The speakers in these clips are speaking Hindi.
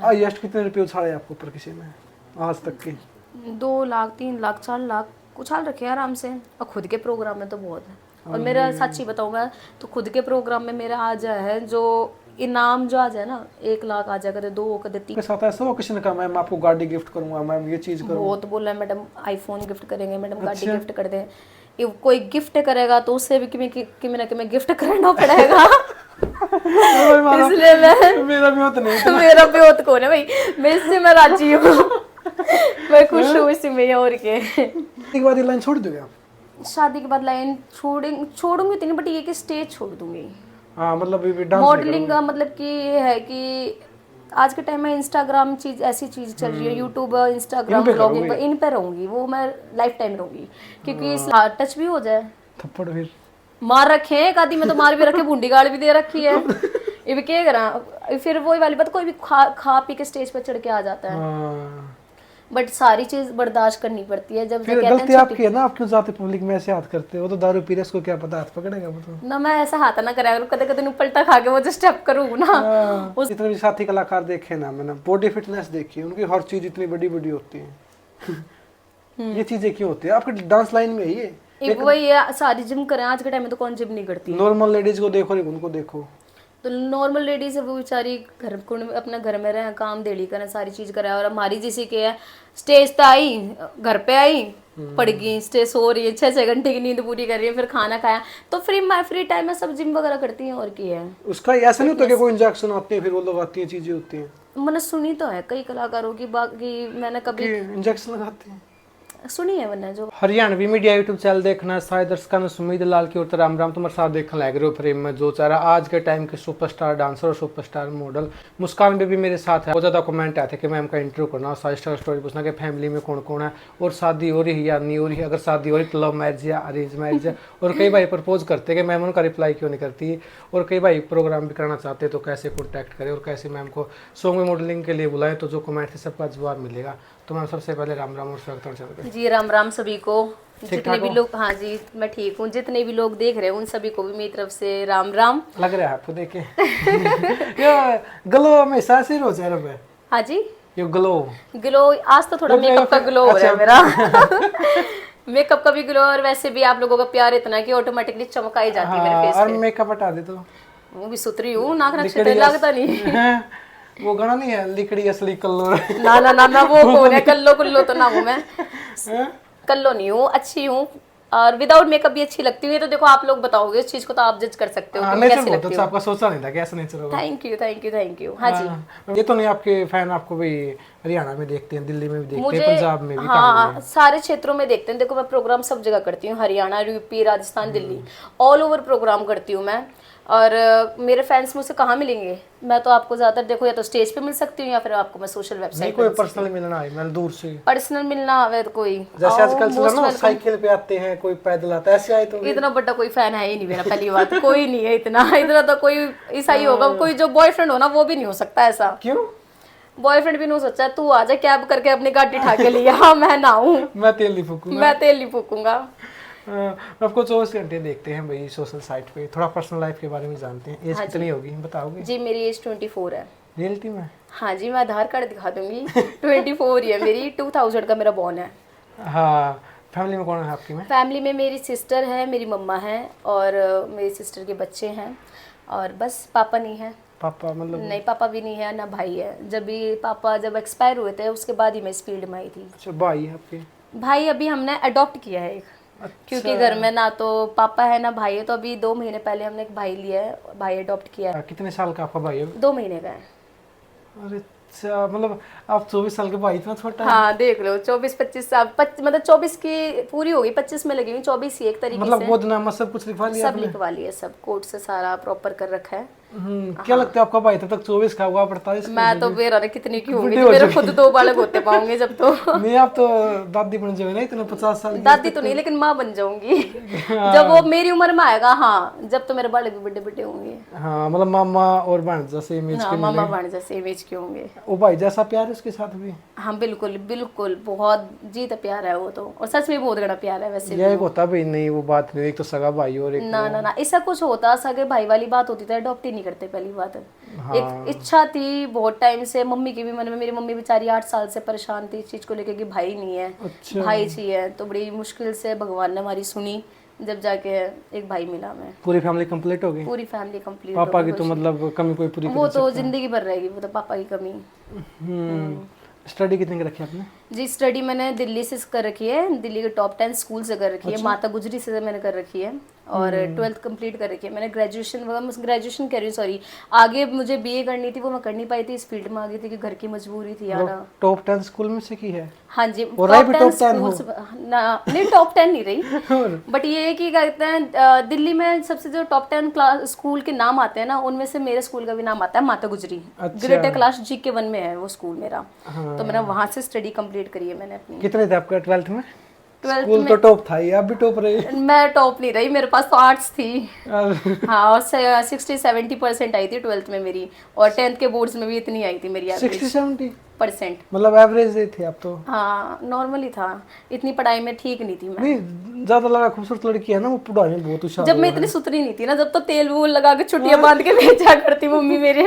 हाईएस्ट कितने रुपए उछाले आपको ऊपर किसी ने आज तक की? 2 लाख 3 लाख 4 लाख उछाल रखे हैं आराम से। और खुद के प्रोग्राम में तो बहुत है। और मेरा सच्ची बताऊँ मैं तो खुद के प्रोग्राम में मेरा आ जाए है जो इनाम जो आ जाए ना 1 लाख आ जाए, कदे 2 कदे 3। के साथ ऐसा हो किसी ने कहा मैम आपको गाड़ी गिफ्ट करूंगा, मैम ये चीज करूंगा? बहुत बोला है मैडम आईफोन गिफ्ट करेंगे, मैडम गाड़ी गिफ्ट कर दें। if कोई गिफ्ट करेगा तो उससे भी कि मैं गिफ्ट करना पड़ेगा। इसलिए मैं मेरा भी होता नहीं मेरा भी होता कौन है भाई, मैं इससे मैं राजी हूँ। मैं खुश हूँ इसी में। और के एक बार ये लाइन छोड़ दोगे आप? शादी के बाद लाइन छोड़ूंगी तो नहीं, बट ये कि स्टेज छोड़ दूंगी। हाँ मतलब ये डांस मॉडलिंग का मतलब कि ये है कि आज के टाइम में इंस्टाग्राम चीज ऐसी चीज चल रही है, यूट्यूब इंस्टाग्राम ब्लॉगिंग इन पे रहूंगी, वो मैं लाइफ टाइम रहूंगी। क्योंकि टच भी हो जाए। थप्पड़ फिर मार रखे हैं एक आदि में तो मार भी रखे, बूंदी गाड़ भी दे रखी है। ये भी क्या करा, फिर वही वाली बात, कोई भी खा पी के स्टेज पे चढ़ के आ जाता है। बट सारी चीज बर्दाश्त करनी पड़ती है। जब फिर गलती आपकी है ना, आप क्यों जाते पब्लिक में ऐसे हाथ करते हो? तो दारू पी रहे उसको क्या पता हाथ पकड़ेगा वो तो ना। मैं ऐसा हाथ ना करा, कदे कदे पलटा खा के वो जो स्टेप करूँ ना। जितने भी साथी कलाकार देखे ना मैंने, बॉडी फिटनेस देखी, उनकी हर चीज इतनी बड़ी बड़ी होती है। ये चीजें क्यों होती है आपके डांस लाइन में? ये वही है, सारी जिम करें आज के टाइम में तो कौन जिम नहीं करती। नॉर्मल लेडीज को देखो, उनको देखो तो नॉर्मल लेडीज है वो बेचारी घर अपना घर में रहे, काम देली करें, सारी चीज करें। और हमारी जैसी के है, स्टेज पे आई, घर पे आई, पड़ गई, स्टेज सो रही है, 6-6 घंटे की नींद पूरी कर रही है, फिर खाना खाया, तो फ्री टाइम में सब जिम वगैरह करती हैं। और की है उसका ऐसा नहीं होता कि कोई इंजेक्शन आते हैं फिर वो लगाती हैं, चीजें होती हैं? मैंने सुनी तो है कई कलाकारों की, बाकी मैंने कभी इंजेक्शन लगाते हैं सुनी है वरना जो हरियाणवी मीडिया यूट्यूब चैनल देखना है सारे दर्शकों ने सुमीत लाल की ओर राम राम। तुम्हारे साथ देखने लग रहे हो फ्रेम में जो चारा आज के टाइम के सुपरस्टार डांसर और सुपरस्टार मॉडल मुस्कान बेबी मेरे साथ है। बहुत ज़्यादा कमेंट आते कि मैम का इंटरव्यू करना, सारी स्टोरी पूछना कि फैमिली में कौन कौन है और शादी हो रही है या नहीं हो रही है, अगर शादी हो रही तो लव मैरिज या अरेंज मैरिज है। और कई भाई प्रपोज करते कि मैम उनका रिप्लाई क्यों नहीं करती। और कई भाई प्रोग्राम भी करना चाहते तो कैसे कॉन्टैक्ट करें और कैसे मैम को सॉन्ग में मॉडलिंग के लिए बुलाएं। तो जो कमेंट है सबका जवाब मिलेगा। तो मैम सबसे पहले राम राम और स्वागत जी। राम राम सभी को, जितने भी लोग, हाँ जी मैं ठीक हूँ, जितने भी लोग देख रहे हैं उन सभी को भी मेरी तरफ से राम राम। लग रहा है आपको देख के ग्लो हमेशा से हो चेहरे पे? हाँ जी ये ग्लो आज तो थोड़ा मेकअप का ग्लो हो रहा है मेरा। मेकअप का भी ग्लो, और वैसे भी आप लोगों का प्यार इतना है कि ऑटोमेटिकली चमक आई जाती है मेरे फेस पे। और मेकअप हटा दे तो वो भी सुथरी हूँ, नाक नक्षत्र लगता नहीं। वो गाना नहीं है लिकड़ी असली कल्लो? ना वो कौन है कल्लो कुल्लो? तो ना हूँ मैं, कल्लो नहीं हूँ, अच्छी हूँ और विदाउट मेकअप भी अच्छी लगती है। तो देखो आप लोग बताओगे इस चीज को तो आप जज कर सकते हो कि कैसी लगती है। आपका सोचा नहीं था कैसा नेचर होगा। Thank you. हाँ जी। ये तो नहीं आपके फैन आपको भी हरियाणा में देखते हैं, दिल्ली में भी देखते हैं, पंजाब में भी? हाँ सारे क्षेत्रों में देखते हैं। देखो मैं प्रोग्राम सब जगह करती हूँ, Haryana, UP, Rajasthan, Delhi, all over program करती हूँ मैं। और मेरे फैंस मुझसे कहाँ मिलेंगे? मैं तो आपको ज्यादातर देखो या तो स्टेज पे मिल सकती हूँ या फिर आपको मैं सोशल वेबसाइट पे। कोई पर्सनल मिलना है मैं दूर से? पर्सनल मिलना आवे तो कोई जैसे आजकल चला ना साइकिल पे आते हैं, कोई पैदल आता है, ऐसे आए तो? इतना बड़ा कोई फैन है ही नहीं मेरा, पहली बात कोई नहीं है इतना तो कोई ईसाई होगा, कोई जो बॉयफ्रेंड हो ना वो भी नहीं हो सकता ऐसा। क्यों? बॉयफ्रेंड भी नहीं हो सकता। तू आ जा कैब करके अपनी गाड़ी उठा के लिया, हाँ मैं ना हूँ, मैं तेल नहीं फूकूंगा। आपको 24 घंटे देखते हैं भाई सोशल साइट पे। थोड़ा पर्सनल लाइफ के बारे में जानते हैं। एज कितनी होगी बताओगे? जी मेरी एज 24 है। रियलिटी में? हाँ जी, मैं आधार कार्ड दिखा दूंगी। 24 ही है मेरी, 2000 का मेरा बॉर्न है। हाँ। फैमिली में कौन है आपकी में? फैमिली में मेरी सिस्टर है, मेरी मम्मा है और मेरी सिस्टर के बच्चे हैं और बस। पापा नहीं है। पापा मतलब? नहीं पापा भी नहीं है, ना भाई है। पापा जब एक्सपायर हुए थे उसके बाद ही मैं इस फील्ड में आई थी। अच्छा भाई है आपके? भाई अभी हमने अडॉप्ट किया है एक। अच्छा। क्योंकि घर में ना तो पापा है ना भाई है, तो अभी 2 महीने पहले हमने एक भाई लिया है, भाई अडॉप्ट किया है। कितने साल का आपका भाई है? 2 महीने का है। अरे अच्छा, मतलब आप 24 साल के भाई इतना छोटा? हाँ देख लो, 24-25 साल, मतलब 24 की पूरी होगी, 25 में लगेगी, 24 ही एक तरीके मतलब गोदनामा सब कुछ लिखवा लिया? सब लिखवा लिया, सब कोर्ट से सारा प्रॉपर कर रखा है। क्या लगता है आपका भाई तब तक 24 का होगा 48? मैं तो बेरा कितनी की होंगी, मेरे खुद 2 बालक होते पाऊंगे जब तो। नहीं आप तो दादी बन जाओगे ना इतने 50 साल की? दादी तो नहीं लेकिन माँ बन जाऊंगी। जब वो मेरी उम्र में आएगा, हाँ जब तो मेरे बालक भी बड़े बड़े होंगे। हाँ मतलब मामा और भांजा से इमेज के? मामा भांजा से इमेज के होंगे। वो भाई जैसा प्यार है उसके साथ भी? हाँ बिल्कुल बहुत जीत प्यार है वो तो, और सच में बहुत बड़ा प्यार है। वैसे ये एक होता भी नहीं वो बात नहीं, एक तो सगा भाई और एक ना ऐसा कुछ होता, सगे भाई वाली बात होती तो अडॉप्ट ही नहीं नहीं करते पहली बात। एक इच्छा थी बहुत टाइम से मम्मी की भी मन में, मेरी मम्मी बेचारी 8 साल से परेशान थी इस चीज को लेके कि भाई नहीं है, भाई चाहिए। तो बड़ी मुश्किल से भगवान ने हमारी सुनी, जब जाके एक भाई मिला। मैं पूरी फैमिली कंप्लीट हो गई? पूरी फैमिली कंप्लीट। पापा की तो मतलब कमी कोई पूरी वो तो जिंदगी भर रहेगी, वो तो पापा की कमी। स्टडी कितनी की रखी आपने? जी स्टडी मैंने दिल्ली से कर रखी है, दिल्ली के टॉप 10 स्कूल से कर रखी है, माता गुजरी से मैंने कर रखी है, और 12th कंप्लीट कर रखी है मैंने। ग्रेजुएशन कह रही हूँ सॉरी, आगे मुझे बीए करनी थी, वो मैं कर नहीं पाई थी, इस फील्ड में आ गई थी कि घर की मजबूरी थी यार। टॉप 10 स्कूल में से की है? हाँ जी, और टॉप 10 स्कूल नहीं टॉप 10 नहीं रही, बट ये है कि कहते हैं दिल्ली में सबसे जो टॉप 10 क्लास स्कूल के नाम आते हैं ना, उनमें से मेरे स्कूल का भी नाम आता है माता गुजरी। ग्रेटर क्लास GK1 में है वो स्कूल मेरा। तो मैंने वहां से स्टडी कंप्लीट करी है मैंने अपनी। कितने थे आपका 12th में? 12th स्कूल तो टॉप था ही, आप भी टॉप रहे। मैं टॉप नहीं रही, मेरे पास तो आर्ट्स थी। हाँ, और 60-70% आई थी 12th में मेरी, और 10th के बोर्ड्स में भी इतनी आई थी मेरी एवरेज। 60-70% मतलब एवरेज थे आप तो? हाँ नॉर्मली था, इतनी पढ़ाई में ठीक नहीं थी मैं। नहीं ज्यादा लगा, खूबसूरत लड़की है ना वो, पढ़ाई में बहुत होशियार। जब मैं इतनी सुथरी नहीं थी ना, जब तो तेल वूल लगा के छुट्टियां बांध के भेजा करती मम्मी मेरे।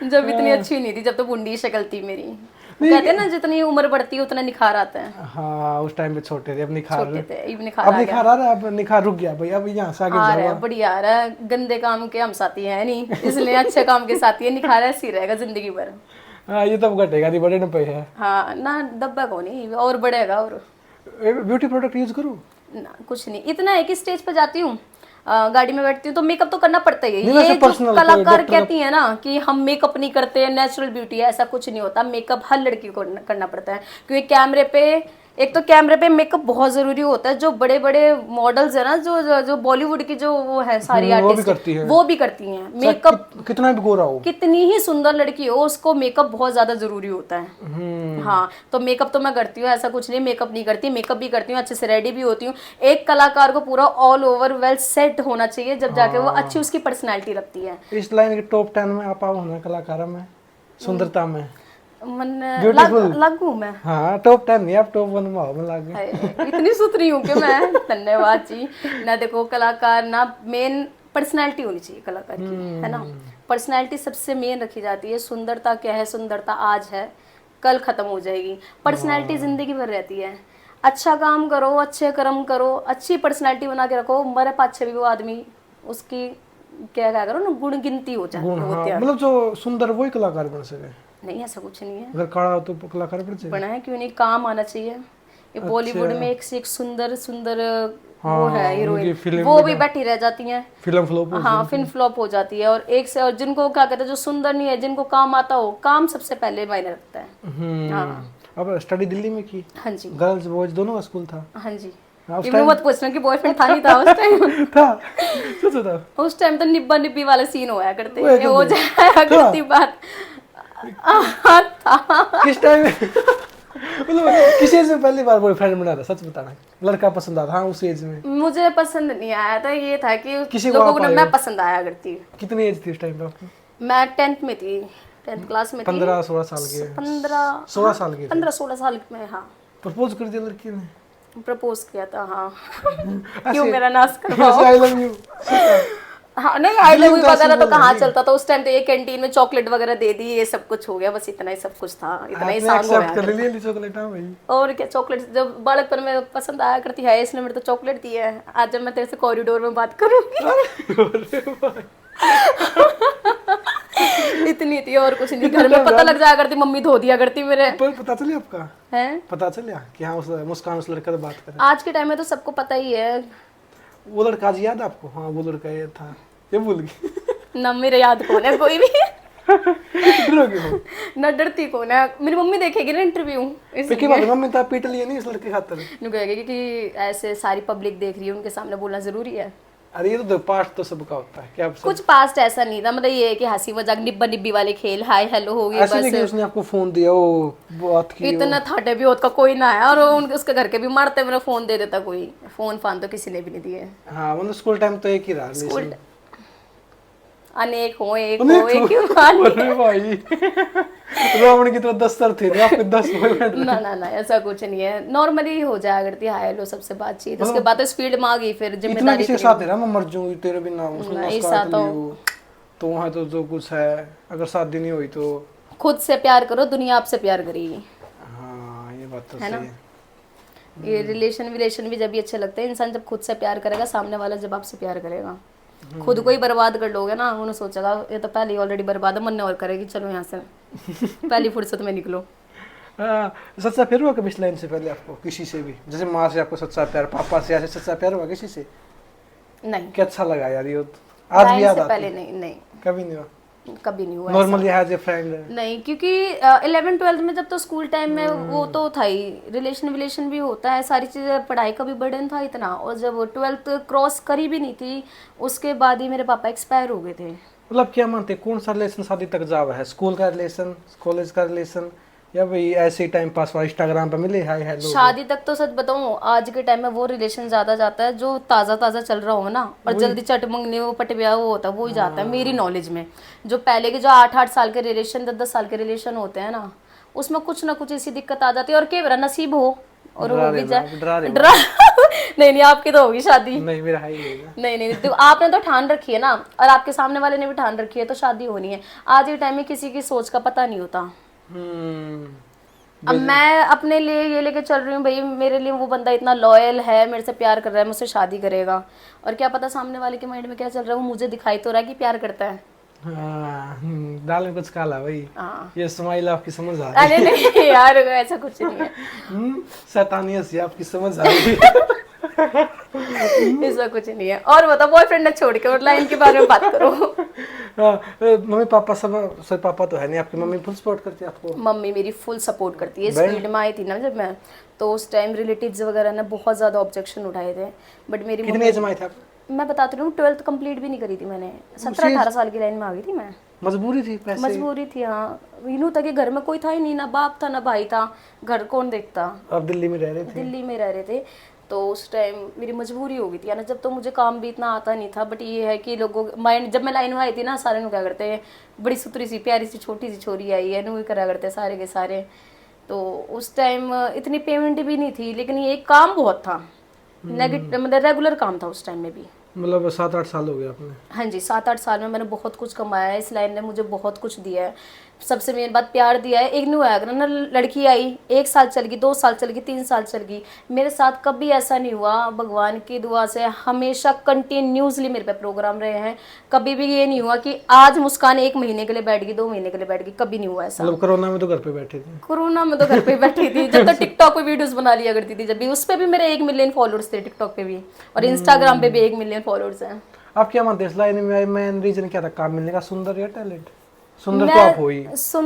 जब इतनी अच्छी नहीं थी, जब तो बुंडी शक्ल थी मेरी। कहते हैं ना जितनी उम्र बढ़ती है उतना निखार आता है। हाँ उस टाइम पे छोटे थे, अब निखार छोटे थे, अब निखार आ रहा है, अब निखार रुक गया भाई, अब यहाँ से आगे आ रहा है, बढ़िया आ रहा है। गंदे काम के हम साथी हैं नहीं, इसलिए अच्छे काम के साथी है, निखार ऐसे ही रहेगा जिंदगी भर। हाँ ये तब घटेगा, नहीं बड़े न पे है। हाँ ना, दब्बा को नहीं, और बढ़ेगा। और ब्यूटी प्रोडक्ट यूज करूँ ना? कुछ नहीं, इतना है कि स्टेज पे जाती हूँ, गाड़ी में बैठती हूँ तो मेकअप तो करना पड़ता ही है। ये जो कलाकार कहती है ना कि हम मेकअप नहीं करते, नेचुरल ब्यूटी है, ऐसा कुछ नहीं होता। मेकअप हर लड़की को करना पड़ता है, क्योंकि कैमरे पे, एक तो कैमरे पे मेकअप बहुत जरूरी होता है। जो बड़े बड़े मॉडल्स है ना, जो बॉलीवुड की जो वो है सारी आर्टिस्ट, वो भी करती हैं मेकअप। कितना भी गोरा हो, कितनी ही सुंदर लड़की हो, उसको मेकअप बहुत ज्यादा जरूरी होता है। हाँ, तो मेकअप तो मैं करती हूँ, ऐसा कुछ नहीं मेकअप नहीं करती, मेकअप भी करती हूँ, अच्छे से रेडी भी होती हूँ। एक कलाकार को पूरा ऑल ओवर वेल सेट होना चाहिए, जब जाके वो अच्छी उसकी पर्सनैलिटी लगती है। इस लाइन के टॉप 10 में आप आओ ना, कलाकारों में, सुंदरता में लागू मैं। हाँ टॉप 10 नहीं, आप टॉप 1 में आओ, मैं लागू। इतनी सुथरी हूँ कि मैं, धन्यवाद जी ना। देखो कलाकार ना, मेन पर्सनैलिटी होनी चाहिए कलाकार की, है ना। पर्सनैलिटी सबसे मेन रखी जाती है। सुंदरता क्या है, सुंदरता आज है, कल खत्म हो जाएगी। पर्सनैलिटी जिंदगी भर रहती है। अच्छा काम करो, अच्छे कर्म करो, अच्छी पर्सनैलिटी बना के रखो, मरे पाछे भी वो आदमी उसकी क्या करो ना, गुण गिनती हो जाती है। मतलब जो सुंदर वही कलाकार बन सके? नहीं, ऐसा कुछ नहीं है। अगर काला हो तो कलाकार बन जाएगा? बना है क्यों नहीं, काम आना चाहिए। ये बॉलीवुड में एक से एक सुंदर सुंदर वो है हीरोइन, वो भी बैठी रह जाती हैं, फिल्म फ्लॉप। हाँ फिल्म फ्लॉप हो जाती है। और एक से, और जिनको क्या कहते हैं, जो सुंदर नहीं है, जिनको काम आता हो, काम सबसे पहले मायने रखता है। हाँ। अब स्टडी दिल्ली में की? हाँ जी। गर्ल्स बॉयज दोनों का स्कूल था? हाँ जी। ये मत पूछना कि बॉयफ्रेंड था नहीं था उस टाइम। था उस टाइम तो निब्बा निब्बी वाले सीन होया करते, हो जाया करती बात। किस टाइम मतलब किस एज में पहली बार बॉयफ्रेंड बना था, सच बताना? लड़का पसंद आता? हाँ उस एज में मुझे पसंद नहीं आया था, ये था कि लोगों को मैं पसंद आया करती। कितनी एज थी उस टाइम पे आपकी? मैं 10th में थी, 10th क्लास में थी। 15-16 साल की? 15-16 साल की? 15-16 साल में। हाँ, प्रपोज कर दिया लड़की ने? प्रपोज किया था। हाँ। क्यों मेरा नाश करवाओ? I love you. हाँ नहीं, आई लव यू वगैरह तो कहाँ चलता था उस टाइम। तो ये कैंटीन में चॉकलेट वगैरह दे दी, ये सब कुछ हो गया, बस इतना ही सब कुछ था, इतना ही सांग हो गया। चॉकलेट? हाँ भाई। और क्या, चॉकलेट जब बालकपन में पसंद आया करती है, इसने मेरे तो चॉकलेट दी है। आज जब मैं तेरे से कॉरिडोर में बात करूंगी इतनी थी, और कुछ नहीं। घर में पता लग जाया करती, मम्मी धो दिया करती मेरे। पता चलिए आपका है? पता चलिया कि हाँ मुस्कान उस लड़के से बात कर? आज के टाइम में तो सबको पता ही है। वो लड़का आज याद आपको? हाँ वो लड़का ये था, ये भूल गई ना मेरे याद कौन है कोई भी। ना डरती कौन है, मेरी मम्मी देखेगी ना इंटरव्यू, मम्मी तो पीट लिए नहीं इस लड़के खातर, कहेगी कि ऐसे सारी पब्लिक देख रही है, उनके सामने बोलना जरूरी है। अरे ये तो पास्ट तो सबका होता है क्या? कुछ पास्ट ऐसा नहीं था, मतलब ये है कि हंसी मजाक निब्बा निब्बी वाले खेल, हाय हेलो हो गई बस। नहीं कि उसने आपको फोन दिया वो बात की? इतना थाटे भी होता कोई ना है, और उसके घर के भी मारते मेरा फोन दे देता कोई। फोन फान तो किसी ने भी नहीं दिए। हाँ मतलब स्कूल टाइम तो एक ही रहा। स्कूल अनेक हो, एक हो, एक ही। अरे भाई रावण की तो 10 सर थे, आपके 10 बॉयफ्रेंड? ना ऐसा कुछ नहीं है, नॉर्मली हो जाया करती है, हाय हेलो सबसे बातचीत। उसके बाद तो इस फील्ड में आ गई, फिर जिम्मेदारी किसी के साथ है ना, मैं मर जाऊंगी तेरे बिना, नहीं साथ हो। तो वहाँ तो जो कुछ है, अगर शादी नहीं हुई तो खुद से प्यार करो, दुनिया आपसे प्यार करेगी, हाँ ये बात तो है ना। सही है। ये रिलेशन भी जब भी अच्छे लगते हैं, इंसान जब खुद से प्यार करेगा, सामने वाला जब आपसे प्यार करेगा। खुद को ही बर्बाद कर लोगे ना, उन्हें सोचेगा ये तो पहले ही ऑलरेडी बर्बाद है, मन और करेगी चलो यहाँ से पहली फुर्सत में निकलो। सच्चा प्यार हुआ कभी इस लाइन से पहले आपको किसी से भी, जैसे माँ से आपको सच्चा प्यार, पापा से ऐसे सच्चा प्यार हुआ किसी से? नहीं, क्या अच्छा लगा यार, ये आज भी लाइन याद से आती पहले है? नहीं, नहीं कभी नहीं हुआ? कभी नहीं हुआ नॉर्मली एज ए फ्रेंड? नहीं, क्योंकि 11th-12th में जब तो स्कूल टाइम में वो तो था ही, रिलेशन भी होता है, सारी चीज़ें, पढ़ाई का भी बर्डन था इतना, और जब 12th क्रॉस करी भी नहीं थी उसके बाद ही मेरे पापा एक्सपायर हो गए थे। मतलब क्या मानते हैं, कौन सा रिलेशन शादी तक जावा है? स्कूल का रिलेशन, कॉलेज का रिलेशन, या भाई ऐसे ही टाइम पास वाला इंस्टाग्राम पे मिले हाय हेलो? शादी तक तो सच बताऊं आज के टाइम में वो रिलेशन ज्यादा जाता है जो ताजा ताजा चल रहा हो ना, और जल्दी चट मंगने वो पट ब्याह वो होता है, वो ही जाता है मेरी नॉलेज में। जो पहले के जो 8-8 साल के रिलेशन, 10-10 साल के रिलेशन होते हैं ना, उसमें कुछ ना कुछ ऐसी दिक्कत आ जाती है, और क्या मेरा नसीब हो और हो भी जाए। डरा नहीं नहीं, आपकी तो होगी शादी। नहीं मेरा है ही नहीं नहीं, तो आपने तो ठान रखी है ना, और आपके सामने वाले ने भी ठान रखी है, तो शादी होनी है। आज के टाइम में किसी की सोच का पता नहीं होता। अब मैं अपने लिए ये लेके चल रही हूँ भाई, मेरे लिए वो बंदा इतना लॉयल है, मेरे से प्यार कर रहा है, मुझसे शादी करेगा, और क्या पता सामने वाले के माइंड में क्या चल रहा है, वो मुझे दिखाई तो रहा है कि प्यार करता है। दाल में कुछ काला भाई। हाँ, ये स्माइल आपकी समझ आ रही अरे नहीं यार, ऐसा कुछ नहीं है। है, शैतानियत से आपकी समझ आ रही है। ऐसा कुछ नहीं है। और बताओ, बॉयफ्रेंड ने छोड़ के और लाइन के बारे में बात करो। मम्मी पापा सब पापा तो है नहीं, आपकी मम्मी फुल सपोर्ट करती है आपको? मम्मी मेरी फुल सपोर्ट करती है। इस फील्ड में आई थी ना जब मैं, तो उस टाइम रिलेटिव्स वगैरह ने बहुत ज़्यादा ऑब्जेक्शन उठाए थे, बट मेरी कितनी एज में आए थे आप? मैं बताती हूँ, 12th कंप्लीट भी नहीं करी थी मैंने, 17-18 साल की लाइन में आ गई थी मैं। मजबूरी थी, पैसे? मजबूरी थी हाँ, यूँ था कि घर में कोई था ही नहीं, ना बाप था ना भाई था, घर कौन देखता। आप दिल्ली में रह रहे थे? दिल्ली में रह रहे थे, तो उस टाइम मेरी मजबूरी हो गई थी ना, जब तो मुझे काम भी इतना आता नहीं था, बट ये है कि लोगों माइंड, जब मैं लाइन में आई थी ना, सारे लोग क्या करते हैं, बड़ी सुथरी सी प्यारी सी छोटी सी छोरी आई है, नू करा करते सारे के सारे। तो उस टाइम इतनी पेमेंट भी नहीं थी, लेकिन ये काम बहुत था, नेगेटिव मतलब रेगुलर काम था उस टाइम में भी। मतलब 7-8 साल हो गए आपने? हाँ जी, 7-8 साल में मैंने बहुत कुछ कमाया है, इस लाइन ने मुझे बहुत कुछ दिया है। सबसे मेन बात प्यार दिया है। एक न्यू आया ना, लड़की आई 1 साल चल गई, 2 साल चल गई, 3 साल चल गई, मेरे साथ कभी ऐसा नहीं हुआ। भगवान की दुआ से हमेशा कंटिन्यूसली मेरे पे प्रोग्राम रहे हैं, कभी भी ये नहीं हुआ कि आज मुस्कान 1 महीने के लिए बैठ गई, 2 महीने के लिए बैठ गई, कभी नहीं हुआ ऐसा। मतलब कोरोना में तो घर पे बैठे थे? कोरोना में तो घर पे बैठी थी, जब तक टिकटॉक पे वीडियोस बना लिया करती थी, जब भी उस पे भी मेरे 1 मिलियन फॉलोअर्स थे, टिकटॉक पे भी, और इंस्टाग्राम पे भी 1 मिलियन फॉलोअर्स हैं। आप क्या मानते हैं इस लाइन में मेन रीजन क्या था, काम मिलने का, सुंदर या टैलेंट? सुंदर तो आप हो ही।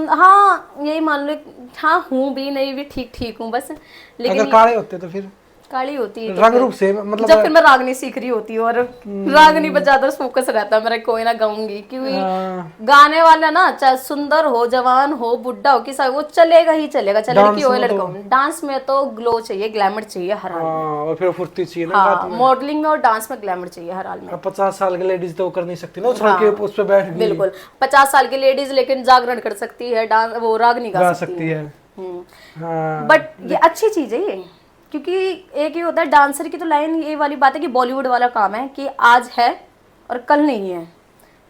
हाँ यही मान लो, हाँ हूँ भी, नहीं भी, ठीक ठीक हूँ बस। लेकिन अगर काले होते तो फिर काली होती है रंग रूप से, मतलब जब फिर मैं रागनी सीख रही होती हूँ, और रागनी पर ज्यादा फोकस रहता है मेरा, कोई ना गाऊंगी, क्योंकि गाने वाला ना चाहे सुंदर हो, जवान हो, बुढ़ा हो, किसा वो चलेगा ही चलेगा, चाहे लड़की हो या लड़का हो। डांस में तो ग्लो चाहिए, ग्लैमर चाहिए हर हाल में। और फिर फुर्ती चाहिए ना। हाँ, मॉडलिंग में और डांस में ग्लैमर चाहिए हर हाल में। अब 50 साल की लेडीज तो कर नहीं सकती ना, उछल के उस पे बैठ गई। बिल्कुल, 50 साल की लेडीज लेकिन जागरण कर सकती है, डांस वो रागनी गा सकती है। बट ये अच्छी चीज है ये, क्योंकि एक ये होता है डांसर की तो लाइन ये वाली बात है कि बॉलीवुड वाला काम है कि आज है और कल नहीं है,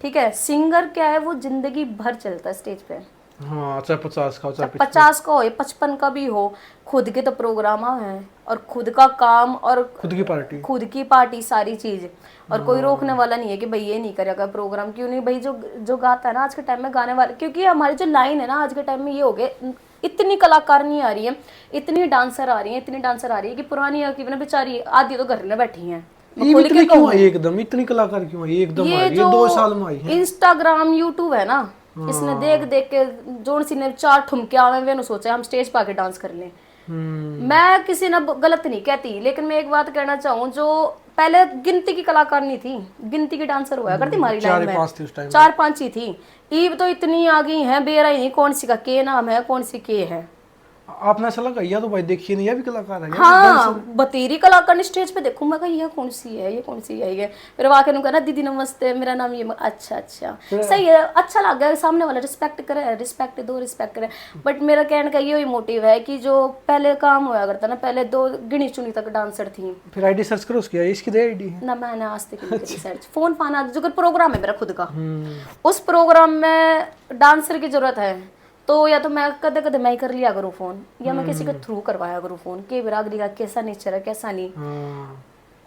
ठीक है। सिंगर क्या है, वो जिंदगी भर चलता है स्टेज पे। हाँ, चाहे 50 का हो, चाहे 50 का हो या 55 का भी हो, खुद के तो प्रोग्राम है, और खुद का काम, और खुद की पार्टी सारी चीज, और कोई रोकने वाला नहीं है कि भाई ये नहीं करेगा प्रोग्राम, क्यों नहीं भाई। जो गाता है ना आज के टाइम में, गाने वाले, क्योंकि हमारी जो लाइन है ना आज के टाइम में ये हो गए, इतनी कलाकार नहीं आ रही है, इतनी डांसर आ रही है कि पुरानी की ना बेचारी आधी तो घर में बैठी हैं। एकदम इतनी कलाकार क्यों है, एकदम ये जो 2 साल में आई है। इंस्टाग्राम यूट्यूब है ना, इसने देख देख के जोन सी ने 4 ठुमके आवे वे सोचा हम स्टेज पे आके डांस कर लें। मैं किसी ने गलत नहीं कहती, लेकिन मैं एक बात कहना चाहूँ, जो पहले गिनती की कलाकार नहीं थी, गिनती की डांसर हुआ करती हमारी लाइन में, 4-5 ही थी। ईब तो इतनी आ गई है, बेरा ही नहीं कौन सी का के नाम है, कौन सी के है। आपने ऐसा लगा यह तो भाई देखिए नहीं, यह भी कलाकार है क्या? हाँ बतेरी कलाकार ने स्टेज पे देखूं मैं, ये कौन सी है, ये कौन सी है ये, फिर वाके नु कहना दीदी नमस्ते मेरा नाम ये, अच्छा अच्छा सही है, अच्छा लग गया, सामने वाला रिस्पेक्ट करे, रिस्पेक्ट दो, रिस्पेक्ट करे। बट मेरा कहने का यही मोटिव है कि जो पहले काम होया करता ना, पहले 2 गिनी चुनी तक डांसर थी। फिर आईडी सर्च करो उसकी, इसकी दे आईडी है ना मैंने आज तक नहीं करी सर्च, फोन फाना जो प्रोग्राम है मेरा खुद का, उस प्रोग्राम में डांसर की जरूरत है तो या तो मैं कदे कदे मैं ही कर लिया करूँ फोन, या मैं किसी के थ्रू करवाया करूँ फोन कि बिरादरी का कैसा नेचर है कैसा नहीं।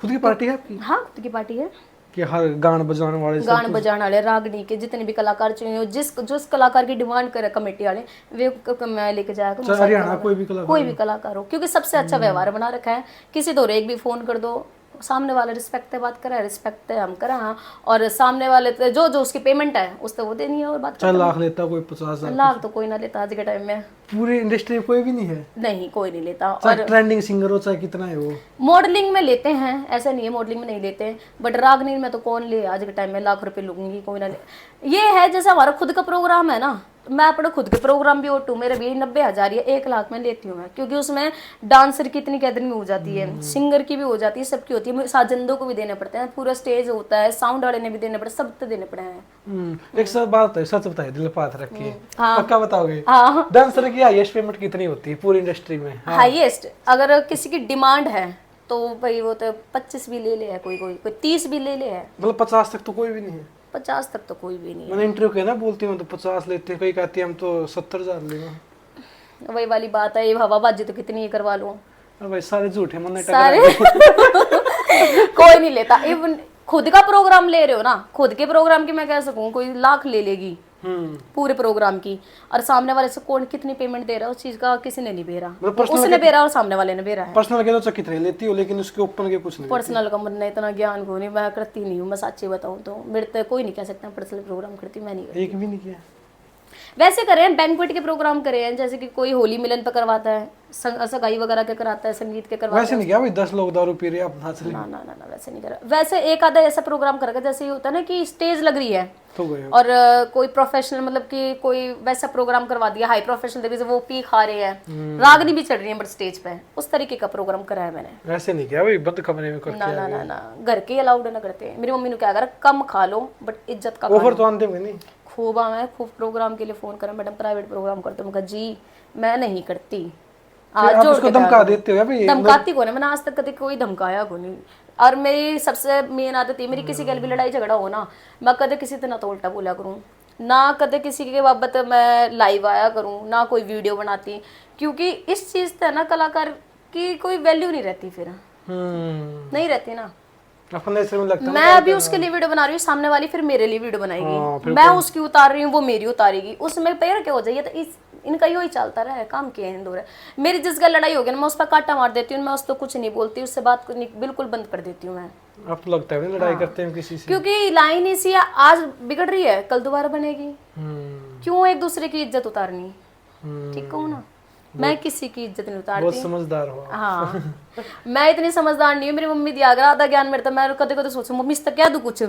खुद की पार्टी है आपकी? हाँ खुद की पार्टी है कि हर गान बजाने वाले गान बजाने वाले रागनी के जितने भी कलाकार चाहिए, जिस कलाकार की डिमांड करे कमेटी वाले वे मैं लेके जाया करूँ। हरियाणा कोई भी कलाकार हो, क्योंकि सबसे अच्छा व्यवहार बना रखा है, किसी तो एक भी फोन कर दो, सामने वाले रिस्पेक्ट है, बात करे रिस्पेक्ट है हम करा, हाँ और सामने वाले जो जो उसकी पेमेंट है उस तो वो देनी है और बात। 4 लाख लेता कोई 50,000 लाख तो कोई ना लेता आज के टाइम में, पूरी इंडस्ट्री में कोई भी नहीं है, नहीं कोई नहीं लेता। और ट्रेंडिंग सिंगर हो चाहे कितना है वो, मॉडलिंग में लेते हैं, ऐसा नहीं है मॉडलिंग में नहीं लेते, बट रागनी में तो कौन ले, आज के टाइम में लाख रुपए लूंगी कोई ना ले। ये है जैसे हमारा खुद का प्रोग्राम है ना, मैं अपने खुद के प्रोग्राम भी ओटू, मेरे भी 90,000 या 1 लाख में लेती हूँ मैं, क्योंकि उसमें डांसर की इतनी कैदरिंग हो जाती है, सिंगर की भी हो जाती है, सबकी होती है, साजंदों को भी देने पड़ते हैं, पूरा स्टेज होता है, साउंड वाले ने भी देने पड़ते, सब तो देने पड़े हैं। एक सब बात है, सच बताइए, दिल पे हाथ रखिए, हाँ। पक्का बताओगे? हाँ डांसर की हाईएस्ट पेमेंट कितनी होती है पूरी इंडस्ट्री में? हाईएस्ट अगर किसी की डिमांड है तो भाई वो तो 25 भी ले ले है, कोई 30 भी ले ले है, मतलब 50 तक तो कोई भी नहीं है? 50 तक तो कोई भी नहीं है। मैंने इंटरव्यू किया ना, बोलती हूँ तो 50 लेते हैं, कोई कहती है हम तो 70,000 लेंगे। वही वाली बात है, ये हवाबाजी तो कितनी ही करवा लूं, अरे भाई सारे झूठे मन सारे कोई नहीं लेता। इवन खुद का प्रोग्राम ले रहे हो ना, खुद के प्रोग्राम की मैं कह सकूं कोई लाख ले लेगी पूरे प्रोग्राम की, और सामने वाले से कौन कितनी पेमेंट दे रहा है उस चीज का किसी ने नहीं भेजा, उसने भेजा और सामने वाले ने भेजा है। पर्सनल के तो कितने लेती हो, लेकिन उसके ओपन के कुछ नहीं। पर्सनल का मुझे इतना ज्ञान को नहीं, मैं करती नहीं हूँ, मैं सच्ची बताऊँ तो मेरे तो कोई नहीं कह सकता पर्सनल प्रोग्राम करती, मैं नहीं करती। एक भी नहीं किया? वैसे करे हैं बैंक्वेट के प्रोग्राम करे हैं, जैसे कि कोई होली मिलन पे करवाता है, सगाई वगैरह के कराता है, संगीत के करवाता है। वैसे नहीं किया भाई 10 लोग दारू पी रहे हैं आप नाच रहे? ना ना ना ना वैसे नहीं करा। वैसे एक आधा ऐसा प्रोग्राम करेगा जैसे ये होता है ना कि स्टेज लग रही है तो गए और कोई प्रोफेशनल मतलब कि कोई वैसा प्रोग्राम करवा दिया हाई प्रोफेशनल तरीके से, वो पी खा रहे हैं, रागनी भी चढ़ रही है बट स्टेज पे, उस तरीके का प्रोग्राम करा है मैंने। वैसे नहीं किया भाई बंद कमरे में करके? ना ना ना ना घर के अलाउड ना करते, मेरी मम्मी ने क्या करा, कम खा लो बट इज्जत का ऑफर तो आते होंगे नहीं? खूब मैं खूब प्रोग्राम के लिए फोन करा, मैडम प्राइवेट प्रोग्राम करते हो, जी मैं नहीं करती। आज जोड़ के धमका देते हो? भाई धमकाती को नहीं, मैंने आज तक कभी कोई धमकाया को नहीं। और मेरी सबसे मेन आदत है, मेरी किसी के भी लड़ाई झगड़ा हो ना, मैं कदे किसी तरह तो उल्टा बोला करूँ ना, कदे किसी के बाबत मैं लाइव आया करूँ ना, कोई वीडियो बनाती, क्योंकि इस चीज से ना कलाकार की कोई वैल्यू नहीं रहती, फिर नहीं रहती ना। अपने से में लगता मैं अभी उसके लिए वीडियो बना रही हूँ, सामने वाली फिर मेरे लिए वीडियो बनाएगी, मैं उसकी उतार रही हूँ वो मेरी उतारेगी, उसमें पैर क्या हो जाइए, तो इनका यही चलता रहा है, काम किया है इन मेरी जिस गल लड़ाई होगी ना, मैं उस पर कांटा मार देती हूँ, मैं उस पर कुछ नहीं बोलती, उससे बात बिल्कुल बंद कर देती हूँ मैं। अब तो लगता है लड़ाई करते हैं किसी से, क्योंकि लाइन ऐसी है, आज बिगड़ रही है कल दोबारा बनेगी, क्यों एक दूसरे की इज्जत उतारनी, ठीक हो ना। मैं किसी की इज्जत नहीं उतारती, बहुत समझदार हो। हाँ मैं इतनी समझदार नहीं हूँ, मेरी मम्मी दिया अगर आधा ज्ञान मेरे, मैं कदे कदे सोचू मम्मी इस तक क्या दू कुछ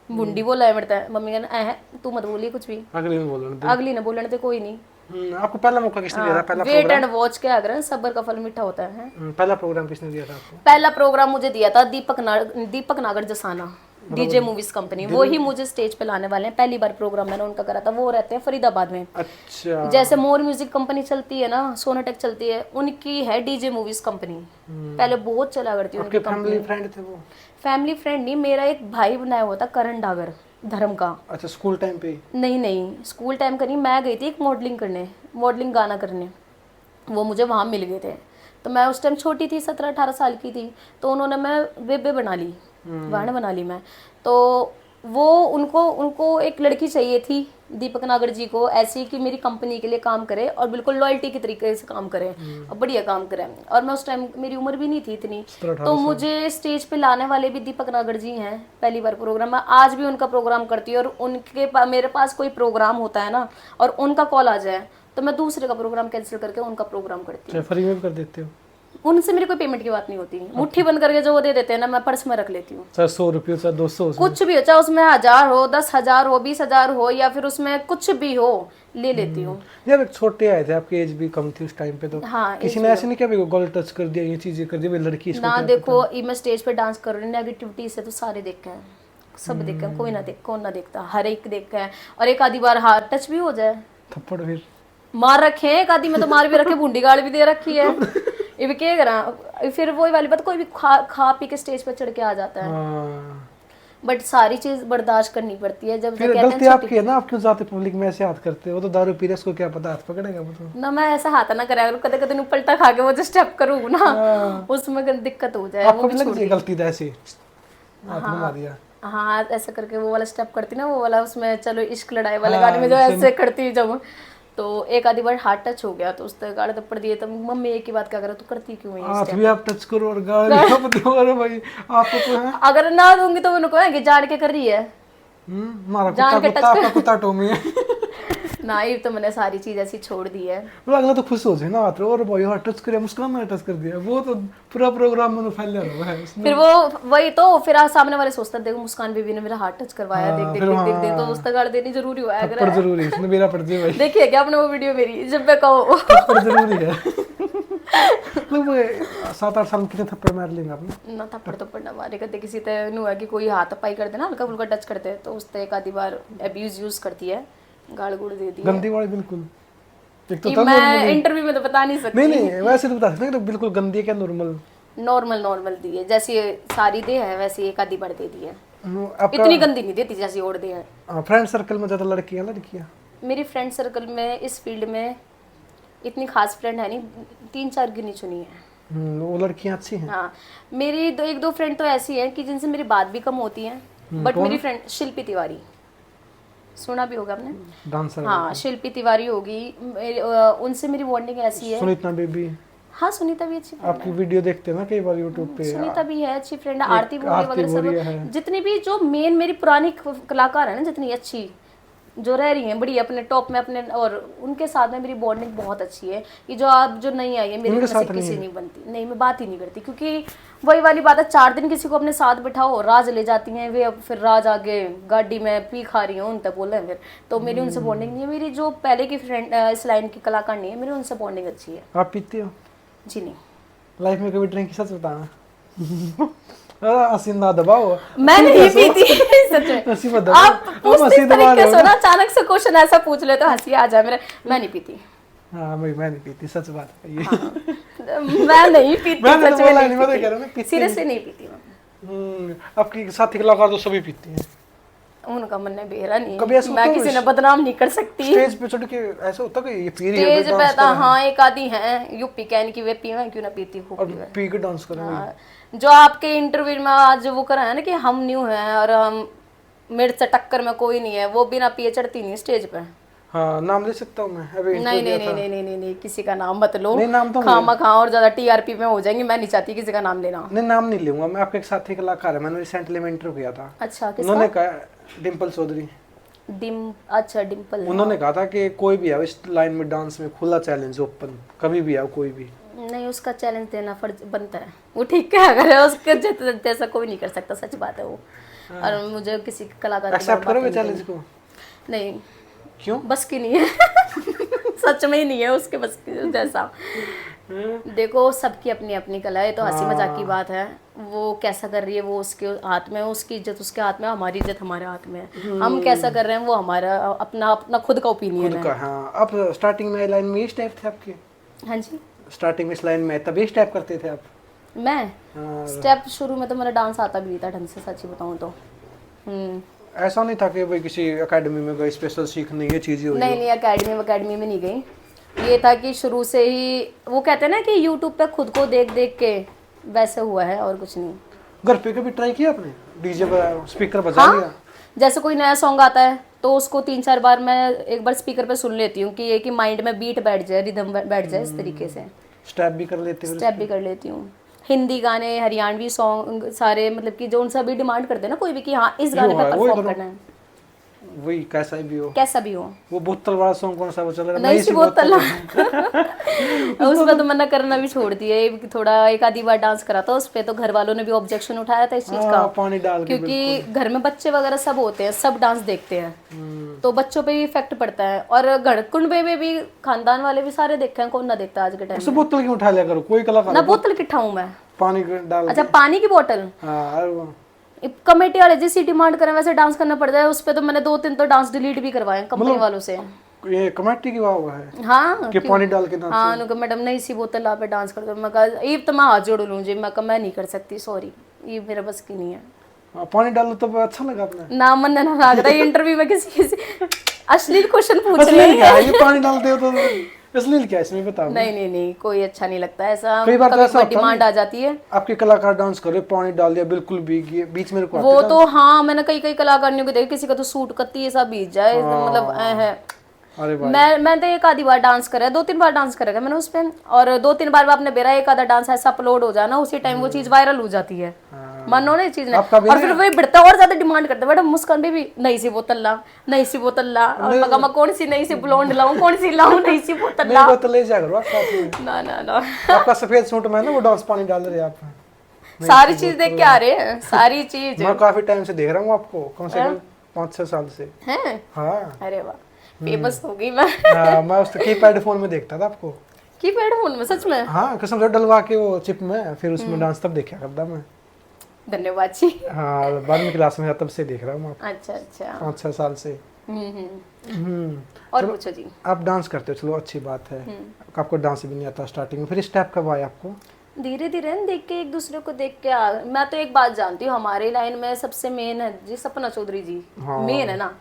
बुंडी बोला है मेरे, मम्मी कहना तू मत बोलिए कुछ भी, अगली ने बोलने दे कोई नहीं। आपको पहला मौका किसने दिया था? पहला वेट एंड वॉच क्या अगर सब्र का फल मीठा होता है। पहला प्रोग्राम किसने दिया था आपको? पहला प्रोग्राम मुझे दिया था दीपक नागर जसाना, डीजे मूवीज कंपनी, वो ही मुझे स्टेज पे लाने वाले हैं। पहली बार प्रोग्राम मैंने उनका करा था, वो रहते हैं फरीदाबाद में। अच्छा। जैसे मोर म्यूजिक कंपनी चलती है ना, सोनाटेक चलती है, उनकी है डीजे मूवीज कंपनी, पहले बहुत चला करती है। आपके फैमिली फ्रेंड थे वो? फैमिली फ्रेंड नहीं, मेरा एक भाई बनाया हुआ था करण डागर धर्म का। अच्छा, स्कूल टाइम पे? नहीं स्कूल टाइम का नहीं, मैं गई थी एक मॉडलिंग गाना करने, वो मुझे वहाँ मिल गए थे, तो मैं उस टाइम छोटी थी, 17-18 साल की थी, तो उन्होंने मैं बेबे बना ली, गाने बना ली मैं, तो वो उनको एक लड़की चाहिए थी दीपक नागर जी को, ऐसी कि मेरी कंपनी के लिए काम करे और बिल्कुल लॉयल्टी के तरीके से काम करे और बढ़िया काम करे। और मैं उस टाइम मेरी उम्र भी नहीं थी इतनी, तो मुझे स्टेज पे लाने वाले भी दीपक नागर जी हैं। पहली बार प्रोग्राम, मैं आज भी उनका प्रोग्राम करती हूँ, और उनके मेरे पास कोई प्रोग्राम होता है ना और उनका कॉल आ जाए तो मैं दूसरे का प्रोग्राम कैंसिल करके उनका प्रोग्राम करती हूँ। फ्री में भी कर देते हो? उनसे मेरी कोई पेमेंट की बात नहीं होती, मुट्ठी बंद करके जो वो दे देते हैं ना, मैं पर्स में रख लेती हूँ। चाहे 100 रुपये चाहे 200 कुछ भी हो, चाहे उसमें 1000 हो, 10,000 हो, 20,000 हो, या फिर उसमें कुछ भी हो, ले लेती हूँ। यार छोटे आए थे, आपकी एज भी कम थी उस टाइम पे, तो हाँ, किसी ने ऐसे नहीं किया भी गोल्ड टच कर दिया, ये चीजें कर दी भाई लड़की इसको ना क्या देखो, ये मैं स्टेज पे डांस कर रही हूँ, नेगेटिविटी से तो सारे देखे हैं, सब देखे हैं, कोई ना देख, कौन ना देखता, हर एक देखा है। और एक आधी बार हाथ टच भी हो जाए, थप्पड़ फिर मार रखे हैं, एक आधी में तो मार भी रखे, बूंदी गाड़ भी दे रखी है। ये भी क्या करा, फिर वही वाली बात, कोई भी खा पी के स्टेज पे चढ़ के आ जाता है, हाँ। बट सारी चीज बर्दाश्त करनी पड़ती है। जब फिर कहते गलती हैं आपकी है ना, आप क्यों जाते पब्लिक में ऐसे हाथ करते हो, वो तो दारू पी रहे, उसको क्या पता हाथ पकड़ेगा वो तो। ना, मैं ऐसा हाथ ना कराया करूं, कदे कदे पलटा खा के वो जो स्टेप करूँ ना, उसमें दिक्कत हो जाए, आपको वो भी भी लग छोड़ जाए दी। गलती तो ऐसे हाथ घुमा दिया। हाँ, ऐसा करके वो वाला स्टेप करती ना, वो वाला उसमें चलो इश्क लड़ाई वाले गाने में जो ऐसे करती जब, तो एक आधी बार हाथ टच हो गया तो उस तरह गाड़ थप्पड़ दिए, तो मम्मी एक ही बात क्या करो, तू करती क्यों है ये हाथ step? भी आप टच करो और गाली मत दो, अरे भाई आपको तो है। अगर ना दूंगी तो उनको कहेंगे जान के कर रही है। हमारा जान कुत्ता के कुत्ता आपका कुत्ता टोमी है। ना, ये तो मैंने सारी चीज ऐसी छोड़ दी है। मतलब अगला तो खुश हो जाए ना, हाथ और भाई हाथ टच कर मुस्कान में टच कर दिया, वो तो पूरा प्रोग्राम में फैल रहा है उसमें। फिर वो वही तो, फिर सामने वाले सोचता देखो मुस्कान बीबी ने मेरा हाथ टच करवाया, देख देख फिर देख देख देख, तो उस तक गाड़ देनी जरूरी हुआ थप्पड़ जरूरी है, इसमें मेरा पड़ जाए भाई, देखिए क्या आपने वो वीडियो मेरी, जब मैं कहो थप्पड़ जरूरी है। मतलब 7-8 साल में कितने थप्पड़ मार लेंगे आपने? ना थप्पड़ थप्पड़ ना मारे करते, किसी तरह नु है कि कोई हाथ पाई कर देना, हल्का फुल्का टच करते हैं तो उस तरह एक आधी बार एब्यूज यूज करती है, गाड़ गुड़ दे दी है। गंदी वाली बिल्कुल, एक तो कि था मैं इंटरव्यू में तो बता नहीं सकती। नहीं वैसे तो बता सकते हैं कि तो बिल्कुल गंदी है क्या नॉर्मल? नॉर्मल दी है, जैसी सारी दे है वैसे एक आधी बार दे दी है, आपका इतनी गंदी नहीं देती जैसी और दे है। फ्रेंड सर्कल में ज्यादा लड़कियां लड़कियां? मेरी फ्रेंड सर्कल में इस फील्ड में इतनी खास फ्रेंड है नहीं, 3-4 गिनी चुनी है। वो लड़कियां अच्छी हैं। हाँ, मेरी एक दो फ्रेंड तो ऐसी हैं कि जिनसे मेरी बात भी कम होती है, बट मेरी फ्रेंड शिल्पी तिवारी, सुना भी होगा आपने? डांसर। हाँ, शिल्पी तिवारी होगी, उनसे मेरी बॉन्डिंग ऐसी है। सुनीता बेबी, हाँ, सुनीता भी अच्छी फ्रेंड आपकी वीडियो देखते हैं ना कई बार यूट्यूब पे। है, सुनीता भी है अच्छी फ्रेंड है, आरती बोरी आरती वगैरह बोरिया सब, है। जितनी भी जो मेन मेरी पुरानी कलाकार है ना, जितनी अच्छी जो रह रही हैं बड़ी अपने टॉप में अपने, और उनके साथ में मेरी बॉन्डिंग बहुत अच्छी है। ये जो आप जो नहीं आई है मेरे उनके से साथ किसी नहीं बनती, नहीं मैं बात ही नहीं करती, क्योंकि वही वाली बात है, 4 दिन किसी को अपने साथ बिठाओ, राज ले जाती हैं वे, अब फिर राज आगे गाड़ी में पी खा रही हूँ उन तक बोले फिर, तो मेरी उनसे बॉन्डिंग नहीं है। मेरी जो पहले की फ्रेंड इस लाइन की कलाकार नहीं है, मेरी उनसे बॉन्डिंग अच्छी है। आप पीते हो जी नहीं, लाइफ में कभी ड्रिंक? सच बताना। हंसी ना दबाओ, मैं नहीं पीती सच में। हंसी मत आप दबाओ, उस हंसी दबा तरीके रहे हो से ना। ना अचानक से क्वेश्चन ऐसा पूछ ले तो हंसी आ जाए मेरे। मैं नहीं पीती। हाँ भाई मैं नहीं पीती, सच बात है ये। मैं नहीं पीती, मैंने तो सच में बोला नहीं नहीं, मैं तो पीती। कह रहा हूँ मैं पीती सीरियसली नहीं पीती मैं। आपकी साथी कलाकार तो सभी पीती हैं। उनका मन ने बेरा नहीं कभी है, ऐसा मैं होता है किसी ने बदनाम नहीं कर सकती। स्टेज पे चढ़ के ऐसा होता कि ये पी रही है स्टेज तो पे डांस तो करें, हाँ एक आधी है यूपी कैन की, वे पीवे क्यों ना पीती हूँ। और पी के डांस करें। हाँ, जो आपके इंटरव्यू में आज वो करा है ना कि हम न्यू हैं और हम मेरे से टक्कर में कोई नहीं है, वो बिना पिए चढ़ती नहीं स्टेज पे। हाँ नाम ले सकता हूँ मैं? अभी नहीं नहीं नहीं नहीं नहीं नहीं नहीं, किसी का नाम मत लो, नहीं नाम तो खामा खा और ज्यादा टीआरपी में हो जाएंगी, मैं नहीं चाहती किसी का नाम लेना। नहीं नाम नहीं लूंगा मैं। आपके एक साथी कलाकार है, मैंने रिसेंटली में इंटरव्यू किया था। अच्छा, किसका? उन्होंने कहा डिम्पल चौधरी, अच्छा डिम्पल। उन्होंने कहा था कि कोई भी आओ इस लाइन में डांस में खुला चैलेंज ओपन, कभी भी आओ कोई भी। नहीं, उसका चैलेंज देना फर्ज बनता है, वो ठीक है, अगर उसके जैसा कोई नहीं कर सकता, सच बात है वो। और मुझे किसी कलाकार की एक्सेप्ट बात करोगे नहीं चैलेंज को? करनी। नहीं, क्यों? बस की नहीं है सच में ही नहीं है उसके बस की जैसा। देखो सबकी अपनी अपनी कला है, तो हंसी मजाक की बात है, वो कैसा कर रही है वो उसके हाथ में है, उसकी इज्जत उसके हाथ में है, हमारी इज्जत हमारे हाथ में है। हम कैसा कर रहे हैं वो हमारा अपना अपना खुद का ओपिनियन है। हाँ आप स्टार्टिंग में लाइन में इस टाइप थे आपके? हाँ जी, स्टार्टिंग में इस लाइन में तभी इस टाइप करते थे आप? मैं हाँ। स्टेप शुरू में तो मेरा डांस आता भी नहीं था ढंग से, सच्ची बताऊं तो। ऐसा नहीं था कि भाई किसी एकेडमी में गए स्पेशल सीखने ये चीजें हुई? नहीं, एकेडमी में नहीं गई। ये था कि शुरू से ही वो कहते हैं ना कि यूट्यूब पे खुद को देख देख के वैसे हुआ है, और कुछ नहीं। घर पे कभी ट्राई किया आपने? डीजे पर स्पीकर बजा लिया? हाँ, जैसे कोई नया सॉन्ग आता है तो उसको 3-4 बार मैं एक बार स्पीकर पे सुन लेती हूँ कि ये कि माइंड में बीट बैठ जाए, रिदम बैठ जाए, इस तरीके से। स्टेप भी कर लेते हो? स्टेप भी कर लेती हूँ। हिंदी गाने, हरियाणवी सॉन्ग सारे, मतलब कि जो उन सभी डिमांड करते हैं ना कोई भी कि हाँ इस गाने पे परफॉर्म करना है। वही कैसा भी हो, कैसा भी हो। वो बोतल वाला सॉन्ग कौन सा वो चल रहा है? नई सी बोतल उसमें तो मना करना भी छोड़ दिया है, थोड़ा एक आधी बार डांस करा था उस पे, तो घर वालों ने भी ऑब्जेक्शन उठाया था इस चीज का, पानी डाल के क्योंकि घर में बच्चे वगैरह सब होते हैं, सब डांस देखते हैं, तो बच्चों पे भी इफेक्ट पड़ता है। और घर कुंबे में भी खानदान वाले भी सारे देखे हैं, कौन ना देखता आज के टाइम उसे बोतल क्यों उठा लिया करो, कोई कलाकार ना। बोतल किट्ठा हूँ मैं, पानी डाल अच्छा पानी की बोतल। हाँ कमेटी वाले जैसी डिमांड करें वैसे डांस करना पड़ता है उस पे, तो मैंने 2-3 तो डांस डिलीट भी करवाए कंपनी वालों से। ये कमेटी की हुआ है हाँ कि पानी डाल के डांस। हाँ उनको मैडम नई सी बोतल ला पे डांस कर दो। मैं कहा ये तो मैं हाथ जोड़ लूँ जी, मैं कहा मैं नहीं कर सकती, सॉरी ये मेरे बस की नहीं है। पानी डालो तो अच्छा लगा आपने ना मन ना लग रहा है, इंटरव्यू में किसी अश्लील क्वेश्चन पूछ रहे अश्लील क्या है? हैं। ये पानी डालते हो तो अश्लील क्या है इसमें बताओ। नहीं कोई अच्छा नहीं लगता ऐसा, कई बार तो ऐसा कभी होता डिमांड आ जाती है। आपके कलाकार डांस कर रहे, पानी डाल दिया बिल्कुल भीग गए, बीच में रुकवा वो तो हाँ मैंने कई कलाकारियों को देखा, किसी का तो सूट कत्ती ऐसा बीत जाए, मतलब है। अरे भाई मैं तो एक आधी बार डांस करा है, 2-3 बार डांस करेगा मैंने उस पे, और 2-3 बार आपने बेरा एक आधा डांस ऐसा अपलोड हो जाना उसी टाइम वो चीज वायरल हो जाती है, मानो ना चीज ने। और फिर वही बढ़ता और ज्यादा डिमांड करते मैडम मुस्कान भी नई सी बोतल ला, नई सी बोतल ला, और मैं कहा कौन सी नई सी ब्लोंड लाऊं, कौन सी लाऊं नई सी बोतल ला। नहीं तो ले जा करो आप साथ में। ना आपका सफेद सूट में ना वो डांस पानी डाल रहे आप। सारी चीज देख के आ रहे हैं, सारी चीज मैं काफी टाइम से देख रहा हूँ आपको, कम से कम 5-6 साल से। हैं। हाँ अरे वाह फेमस हो गई मैं। मैं उस कीपैड फोन में देखता था आपको। कीपैड फोन में सच में? हाँ कसम से डलवा के वो चिप में, फिर उसमें डांस तब देखा करता मैं। धन्यवाद जी। हाँ 12वीं क्लास में था तब से देख रहा हूँ आपको, अच्छा 5-6 साल से। और पूछो जी। आप डांस करते हो, चलो अच्छी बात है। आपको डांस भी नहीं आता स्टार्टिंग में, फिर स्टेप कब आया आपको? धीरे धीरे देख के, एक दूसरे को देख के मैं तो एक बात जानती हूँ, हमारे लाइन में सबसे मेन है जी सपना चौधरी जी, मेन है ना,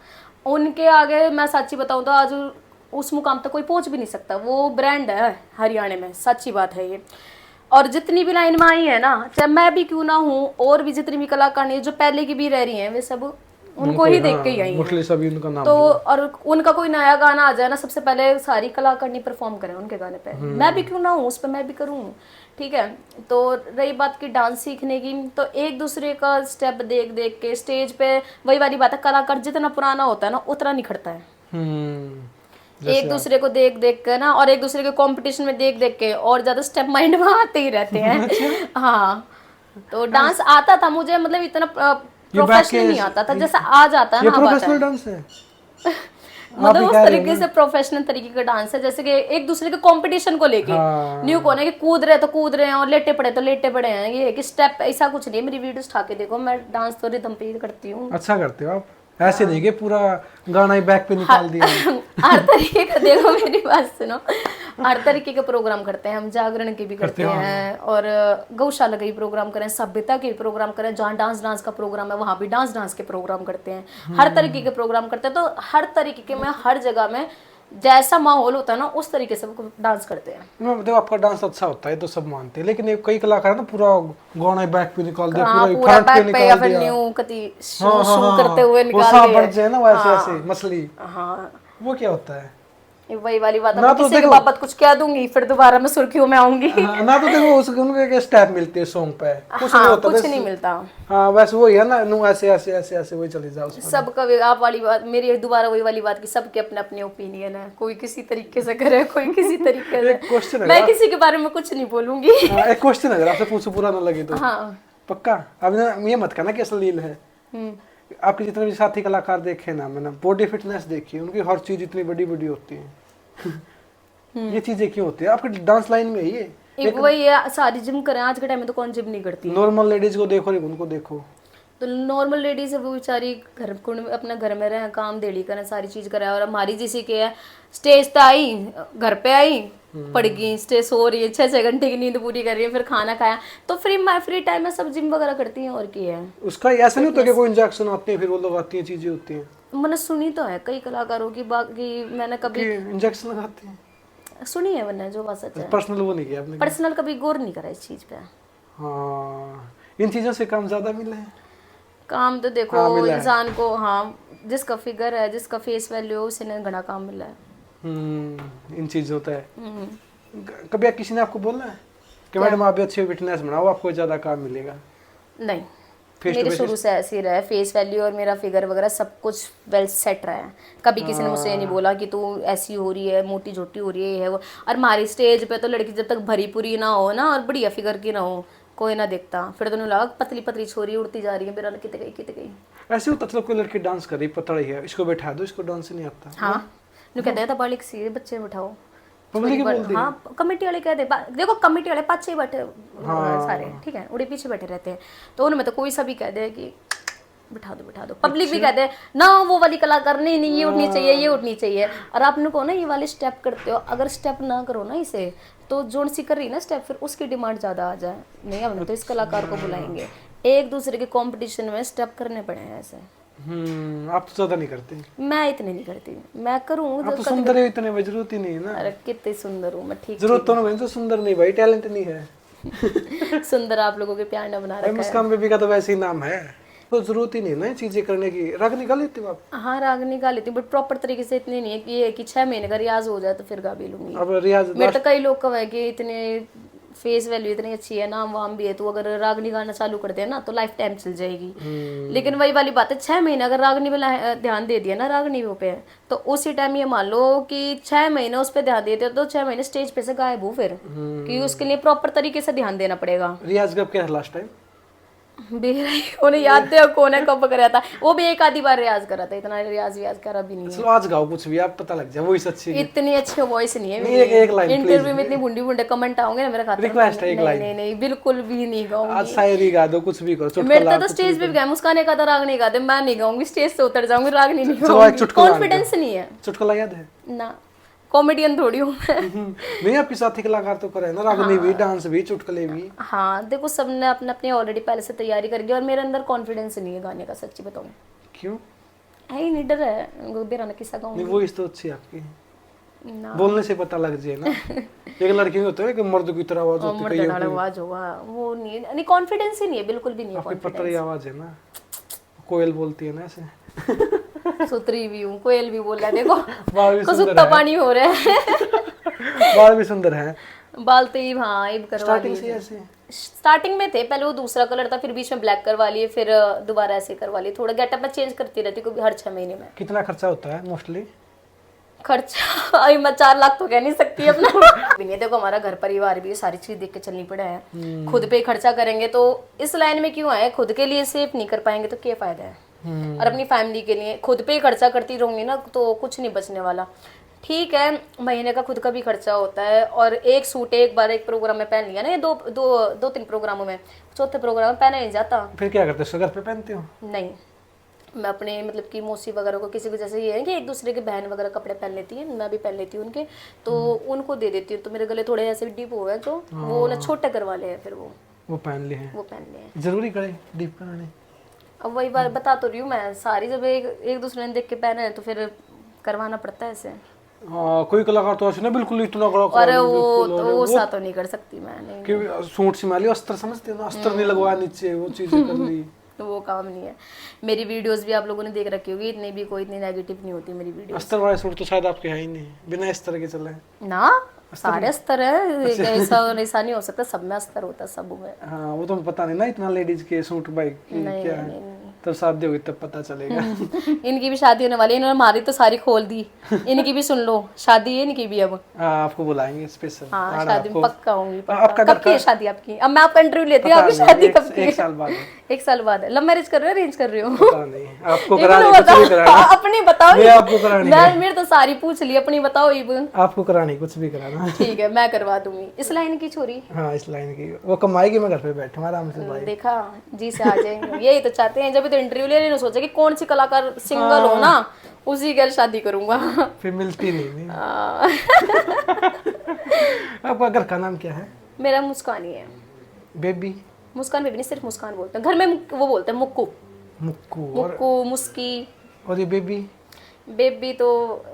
उनके आगे मैं सच्ची बताऊँ तो आज उस मुकाम तक कोई पहुंच भी नहीं सकता, वो ब्रांड है हरियाणा में, सच्ची बात है ये। और जितनी भी लाइन में आई है ना, चाहे मैं भी क्यों ना हूँ, और भी जितनी भी कलाकार जो पहले की भी रह रही हैं, वे सब उनको ही देख के ही आई हैं। सभी उनका नाम तो और उनका कोई नया गाना आ जाए ना, सबसे पहले सारी कलाकार नहीं परफॉर्म करें उनके गाने पे, मैं भी क्यों ना हूँ उस पर, मैं भी करूँ, ठीक है। तो रही बात की डांस सीखने की, तो एक दूसरे का स्टेप देख देख के स्टेज पे, वही वाली बात है, कलाकार जितना पुराना होता है ना उतना निखरता है। एक दूसरे को देख देख के ना, और एक दूसरे के कंपटीशन में देख देख के, और ज्यादा स्टेप माइंड में आते ही रहते हैं। हाँ तो डांस आता था मुझे, मतलब इतना प्रोफेशनल नहीं आता था जैसा आज आता है ना। प्रोफेशनल डांस है मतलब उस तरीके से प्रोफेशनल तरीके का डांस है, जैसे कि एक दूसरे के कंपटीशन को लेके न्यू कौन है कि कूद रहे तो कूद रहे हैं, और लेटे पड़े तो लेटे पड़े हैं, ये कि स्टेप ऐसा कुछ नहीं है। मेरी वीडियोस उठा के देखो, मैं डांस तो रिदम पे ही करती हूँ। अच्छा करते हो आप, ऐसे नहीं कि पूरा गाना ही बैक पे निकाल दिया। हर तरीके का देखो, मेरी बात सुनो, हर तरीके के प्रोग्राम करते हैं हम, जागरण के भी करते हैं, और गौशाला के भी प्रोग्राम करें, सभ्यता के भी प्रोग्राम करें, जहाँ डांस का प्रोग्राम है वहाँ भी डांस के प्रोग्राम करते हैं, हर तरीके के प्रोग्राम करते हैं। तो हर तरीके के में, हर जगह में जैसा माहौल होता है ना उस तरीके से वो डांस करते हैं। देखो आपका डांस अच्छा होता है तो सब मानते हैं, लेकिन ये कई कलाकार ना पूरा गाना बैक पे निकाल दिया, पूरा बैक पे या फिर न्यू कति शू करते हुए निकाल दिया, वो बढ़ जाए ना वैसे ऐसे मछली। हाँ वो क्या होता है? वही वाली बात है, किसी के बाबत कुछ कह दूंगी फिर दोबारा मैं सुर्खियों में आऊंगी। ना तो देखो उसके उनके स्टेप मिलते हैं सॉन्ग पे, कुछ नहीं होता, कुछ नहीं मिलता। हाँ वैसे वही है ना, नु ऐसे ऐसे ऐसे ऐसे वही चले जाओ। सबका आप वाली बात, मेरी दोबारा वही वाली बात की सबके अपने अपने ओपिनियन है, कोई किसी तरीके से करे, कोई किसी तरीके से। मैं किसी के बारे में कुछ नहीं बोलूंगी। एक क्वेश्चन अगर आपसे पूछूं पूरा ना लगे तो? हाँ पक्का। अब ये मत कहना कि अश्लील है। आपके जितने भी साथी कलाकार देखे ना, मैंने बॉडी फिटनेस देखी, उनकी हर चीज इतनी बड़ी बड़ी होती है। ये चीजें क्यों होती है आपके डांस लाइन में? ये वही है, सारी जिम करें, आज के टाइम में तो कौन जिम नहीं करती। नॉर्मल लेडीज को देखो, उनको देखो, तो नॉर्मल लेडीज है वो बेचारी घर अपने घर में रहे, काम देली करें, सारी चीज करें। और हमारी जैसी के है, स्टेज पे आई, घर पे आई, पड़ गई, स्टेज सो रही है, 6-6 घंटे की नींद पूरी कर रही है, फिर खाना खाया, तो फ्री टाइम में सब जिम वगैरह करती हैं। और की है उसका ऐसा नहीं होता कि कोई इंजेक्शन आते हैं फिर वो लगाती हैं, चीजें होती हैं? मैंने सुनी तो है कई कलाकारों की, बाकी मैंने कभी इंजेक्शन लगाते हैं सुनी है, वरना जो बात सच है। पर्सनल वो नहीं किया आपने? पर्सनल कभी गौर नहीं करा इस चीज पे। हाँ इन चीजों से काम ज्यादा मिला है। काम तो देखो इंसान को, हाँ जिसका फिगर है, जिसका फेस वैल्यू है, उसे ने घना काम मिला है। इन चीज होता है। कभी किसी ने आपको बोला है कि मैडम आप भी अच्छी फिटनेस बनाओ, आपको ज्यादा काम मिलेगा? नहीं फेस टू मेरे फेस शुरू से ऐसे ही रहा है, फेस वैल्यू और मेरा फिगर वगैरह सब कुछ वेल सेट रहा है। कभी किसी ने मुझसे ये नहीं बोला कि तू ऐसी हो रही है, मोटी झोटी हो रही है, ये है वो। और हमारी स्टेज पे तो लड़की जब तक भरी पूरी ना हो ना और बढ़िया फिगर की ना हो, कोई ना देखता। फिर तो लगा पतली पतली छोरी उड़ती जा रही है, मेरा कितने गई कितने गई। ऐसे होता था, कोई लड़की डांस कर रही पतली है, इसको बैठा दो, इसको डांस नहीं आता। हाँ नु कहते हैं तो बालिक सी बच्चे बिठाओ, पब्लिक ही बोलती है। हाँ कमेटी वाले कहते देखो कमेटी वाले पाछे ही बैठे सारे, ठीक है, उड़े पीछे बैठे रहते हैं, तो उनमें तो कोई सा भी कह दे कि बिठा दो। पब्लिक भी कहते हैं ना वो वाली कला करनी नहीं, ये उठनी चाहिए, ये उठनी चाहिए। और आपने को ना ये वाले स्टेप करते हो, अगर स्टेप ना करो ना इसे, तो जोन सी कर रही ना स्टेप, फिर उसकी डिमांड ज्यादा आ जाए, नहीं हमने तो इस कलाकार को बुलाएंगे। एक दूसरे के कंपटीशन में स्टेप करने पड़े हैं ऐसे। आप तो ज्यादा नहीं करते। मैं इतने नहीं करती, मैं करूँ आप तो सुंदर है, इतने में जरूरत ही नहीं है ना। अरे कितनी सुंदर हूँ मैं, ठीक जरूरत तो नहीं, तो सुंदर नहीं भाई, टैलेंट नहीं है। सुंदर आप लोगों के प्यार ने बना रखा है। मुस्कान बेबी का तो वैसे ही नाम है, तो जरूरत ही नहीं ना चीजें करने की। राग निकाल लेती हो आप? हाँ राग निकाल लेती हूँ, बट प्रॉपर तरीके से इतनी नहीं है कि ये कि 6 महीने का रियाज हो जाए तो फिर गा भी लूंगी। अब रियाज मेरे तो कई लोग कहे कि इतने फेस वैल्यू इतनी अच्छी है, नाम वाम भी है, तो अगर रागनी गाना चालू कर दे ना तो लाइफ टाइम चल जाएगी। लेकिन वही वाली बात है, 6 महीने अगर रागनी पे ध्यान दे दिया ना, रागनी पे, तो उसी टाइम ये मान लो कि 6 महीने उस पर ध्यान देते तो 6 महीने स्टेज पे से गायब हो फिर, कि उसके लिए प्रॉपर तरीके से ध्यान देना पड़ेगा। रियाज कब क्या लास्ट टाइम? उन्हें याद है कौन है कब करा था, वो भी एक आधी बार रियाज करा था, इतना रियाज करा भी नहीं है। चलो आज गाओ कुछ भी, आप पता लग जाए वही सच्ची। इतनी अच्छी वॉइस नहीं है नहीं, एक लाइन इंटरव्यू में इतनी बुंडी बुंडे कमेंट आओगे ना मेरे खाते में। रिक्वेस्ट है, एक लाइन। नहीं बिल्कुल भी नहीं गाऊंगी। आज शायरी गा दो, कुछ भी करो। मेरे तो स्टेज पे भी गाए, मुस्कान का तो राग नहीं गाते, मैं नहीं गाऊंगी, स्टेज से उतर जाऊंगी, राग नहीं चलो एक चुटकुला कॉन्फिडेंस नहीं है। चुटकुला याद है ना, कॉमेडियन थोड़ी हूँ मैं। नहीं, आपके साथी कलाकार तो करे ना, रागनी भी, डांस भी, चुटकुले भी। हाँ देखो सबने अपने अपने ऑलरेडी पहले से तैयारी करके, और मेरे अंदर कॉन्फिडेंस नहीं है गाने का, सच्ची बताऊँ। क्यों? है ही नहीं, डर है बेराना किस्सा नहीं, गाऊंगी वो इस तो अच्छी आपकी, ना। बोलने से पता लग जाए ना। एक लड़की होता है कि मर्द की तरह आवाज होती है, मर्दाना आवाज होगा, वो नहीं कॉन्फिडेंस ही नहीं है, बिल्कुल भी नहीं है आपकी confidence। पतली आवाज है ना, कोयल बोलती है ना ऐसे। सुतरी भी हूँ, कोयल भी बोल रहा है, देखो बाल भी सुंदर कुत्ता पानी हो रहा है। बाल भी सुंदर है। बाल तो ही हाँ इब करवा स्टार्टिंग लिए से ऐसे स्टार्टिंग में थे, पहले वो दूसरा कलर था, फिर बीच में ब्लैक करवा लिए, फिर दोबारा ऐसे करवा लिए, थोड़ा गेटअप में चेंज करती रहती हूँ हर 6 महीने में। कितना खर्चा होता है मोस्टली? खर्चा अभी मैं 4 लाख तो कह नहीं सकती अपना। भी नहीं, देखो हमारा घर परिवार भी है, सारी चीज देख के चलनी पड़े है। खुद पे खर्चा करेंगे तो इस लाइन में क्यों आए, खुद के लिए सेव नहीं कर पाएंगे तो क्या फायदा है। और अपनी फैमिली के लिए खुद पे खर्चा करती रहूंगी ना तो कुछ नहीं बचने वाला। ठीक है, महीने का खुद का भी खर्चा होता है, और एक सूट एक बार एक प्रोग्राम में पहन लिया ना, ये दो तीन प्रोग्रामों में, चौथे प्रोग्राम में पहना नहीं जाता। फिर क्या करते हो, घर पे पहनते हो? नहीं, मैं अपने मतलब कि मौसी वगैरह को, किसी को जैसे ये है कि एक दूसरे के बहन वगैरह कपड़े पहन लेती है, मैं भी पहन लेती हूँ उनके, तो उनको दे देती हूँ। तो मेरे गले थोड़े ऐसे डीप हुए हैं, तो वो ना छोटे करवा ले हैं, फिर वो पहन लिए हैं। वो पहन ले हैं। जरूरी करे डीप कराने? अब वही बात बता तो रही हूँ मैं, सारी जब एक दूसरे ने देख के पहने हैं तो फिर करवाना पड़ता है ऐसे। कोई कलाकार तो ऐसे ना बिल्कुल इतना कड़ा और वो सा तो नहीं कर सकती मैं, नहीं कि सूट सिमा लिया, अस्तर समझते हो ना, अस्तर नहीं लगवाया नीचे, वो चीजें कर ली। तो वो काम नहीं है। मेरी वीडियोस भी आप लोगों ने देख रखी होगी, इतनी भी कोई इतनी नेगेटिव नहीं होती मेरी वीडियो। अस्तर वाले सूट तो शायद आपके है ही नहीं, बिना अस्तर के चले ना, सारे अस्तर है, ऐसा नहीं हो सकता, सब में अस्तर होता है, सब में। हाँ, वो तो पता नहीं ना इतना लेडीज के सूट बाइक क्या है, तब शादी होगी तब पता चलेगा। इनकी भी शादी होने वाली है, इन्होंने हमारी तो सारी खोल दी, इनकी भी सुन लो, शादी है इनकी भी अब। आपको बुलाएंगे स्पेशल। हाँ शादी में पक्का होंगी। आपका कब की है शादी आपकी? अब मैं आपका इंटरव्यू लेती हूँ, आपकी शादी कब की है? 1 साल बाद। 1 साल बाद है। लव मैरिज कर रहे हो, अरेंज कर रहे हो? पता नहीं, आपको करानी कुछ भी कराना। अपनी बताओ। मैं आपको करानी मैं मेरे तो सारी पूछ ली, अपनी बताओ इब। आपको करानी कुछ भी कराना। ठीक है, मैं करवा दूंगी। इस लाइन की छोरी, हाँ इस लाइन की, वो कमाएगी, मैं घर पे बैठूंगा आराम से भाई। देखा जी से आ जाएंगे, यही तो चाहते हैं। जब तो इंटरव्यू ले रहे, सोचा कि कौन सी कलाकार सिंगल हो ना, उसी के शादी करूंगा। फिर मिलती नहीं। आपका घर का नाम क्या है? मेरा मुस्कान ही है। बेबी? मुस्कान बेबी नहीं, सिर्फ मुस्कान बोलते हैं घर में, वो बोलते हैं मुक्कू। मुक्कू? मुक्कू, मुस्की। और ये बेबी? बेबी तो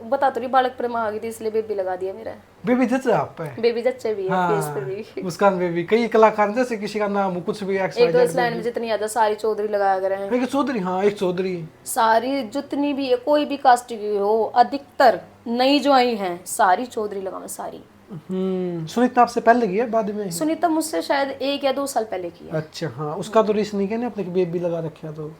बता तो रही, बालक प्रेमा आ गई थी इसलिए बेबी लगा दिया मेरा। बेबी जच आप पे? बेबी जच्चे भी है, फेस पे भी। मुस्कान बेबी। कई कलाकार जैसे किसी का नाम कुछ भी एक दो इस लाइन में जितनी ज्यादा सारी चौधरी लगाया गए हैं। एक चौधरी, हाँ एक चौधरी। सारी जितनी भी है, कोई भी कास्ट की हो, अधिकतर नई जो आई हैं सारी चौधरी लगावे, सारी सुनीता आपसे पहले की है बाद में? सुनीता मुझसे शायद 1 या 2 साल पहले की है। अच्छा हाँ, उसका तो रिस्क नहीं क्या अपने बेबी लगा रखा तो?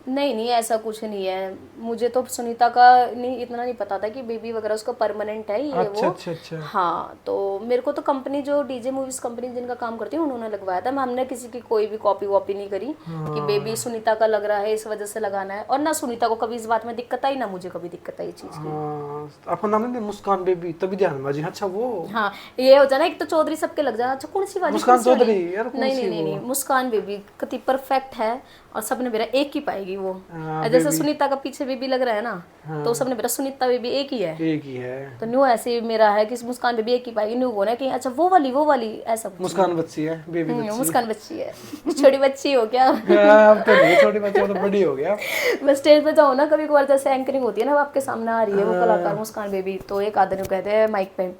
नहीं नहीं, ऐसा कुछ नहीं है। मुझे तो सुनीता का नहीं इतना नहीं पता था कि बेबी वगैरह उसका परमानेंट है ये अच्छा वो। अच्छा अच्छा। हाँ, तो मेरे को तो कंपनी जो डीजे मूवीज कंपनी जिनका काम करती है उन्होंने लगवाया था। हमने किसी की कोई भी कॉपी वॉपी नहीं करी कि बेबी सुनीता का लग रहा है इस वजह से लगाना है। और ना सुनीता को कभी इस बात में दिक्कत आई, ना मुझे कभी दिक्कत आई चीज की। हाँ, आपका नाम नहीं मुस्कान बेबी तभी ध्यान में जी। अच्छा वो हाँ, ये होता है ना, एक तो चौधरी सबके लग जाए। अच्छा कौन सी वाली? मुस्कान कौन सी वाली? चौधरी यार, कौन नहीं सी नहीं नहीं वो? नहीं, मुस्कान बेबी कति परफेक्ट है और सबने मेरा एक ही पाएगी वो। हाँ, जैसे बेबी। सुनीता का पीछे बेबी लग रहा है ना, तो सबने मेरा सुनीता बेबी एक ही है। एक ही है। तो न्यू ऐसे ही मेरा है कि मुस्कान बेबी एक ही पाएगी। न्यू वो ना कि अच्छा वो वाली ऐसा कुछ मुस्कान बच्ची है, बेबी नहीं। बच्ची। मुस्कान बच्ची है। छोटी बच्ची हो क्या? हाँ, अब तो नहीं छोटी बच्ची, वो तो बड़ी हो गया। मैं स्टेज पे जाऊँ ना, कभी कभार जैसे एंकरिंग होती है ना, वो आपके सामने आ रही है वो कलाकार मुस्कान बेबी, तो एक आदमी कहते हैं माइक पे,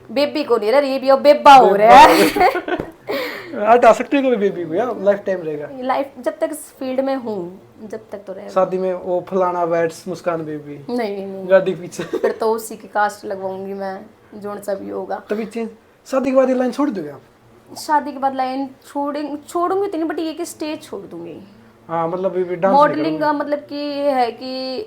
बेबी को नहीं रहा ये भी, बेबा हो रहा है। हटा सकते हो कभी बेबी को यार, लाइफ टाइम रहेगा। लाइफ जब तक इस फील्ड में हूँ जब तक तो रहेगा। शादी में वो फलाना बैट्स मुस्कान बेबी नहीं नहीं नहीं, गाड़ी के पीछे फिर तो उसी की कास्ट लगवाऊंगी मैं, जोन सा भी होगा। तभी चेंज। शादी के बाद ये लाइन छोड़ दोगे आप? शादी के बाद लाइन छोड़ूंगी तो नहीं, बट ये कि स्टेज छोड़ दूंगी। हाँ मतलब बेबी डांस मॉडलिंग का मतलब कि ये है कि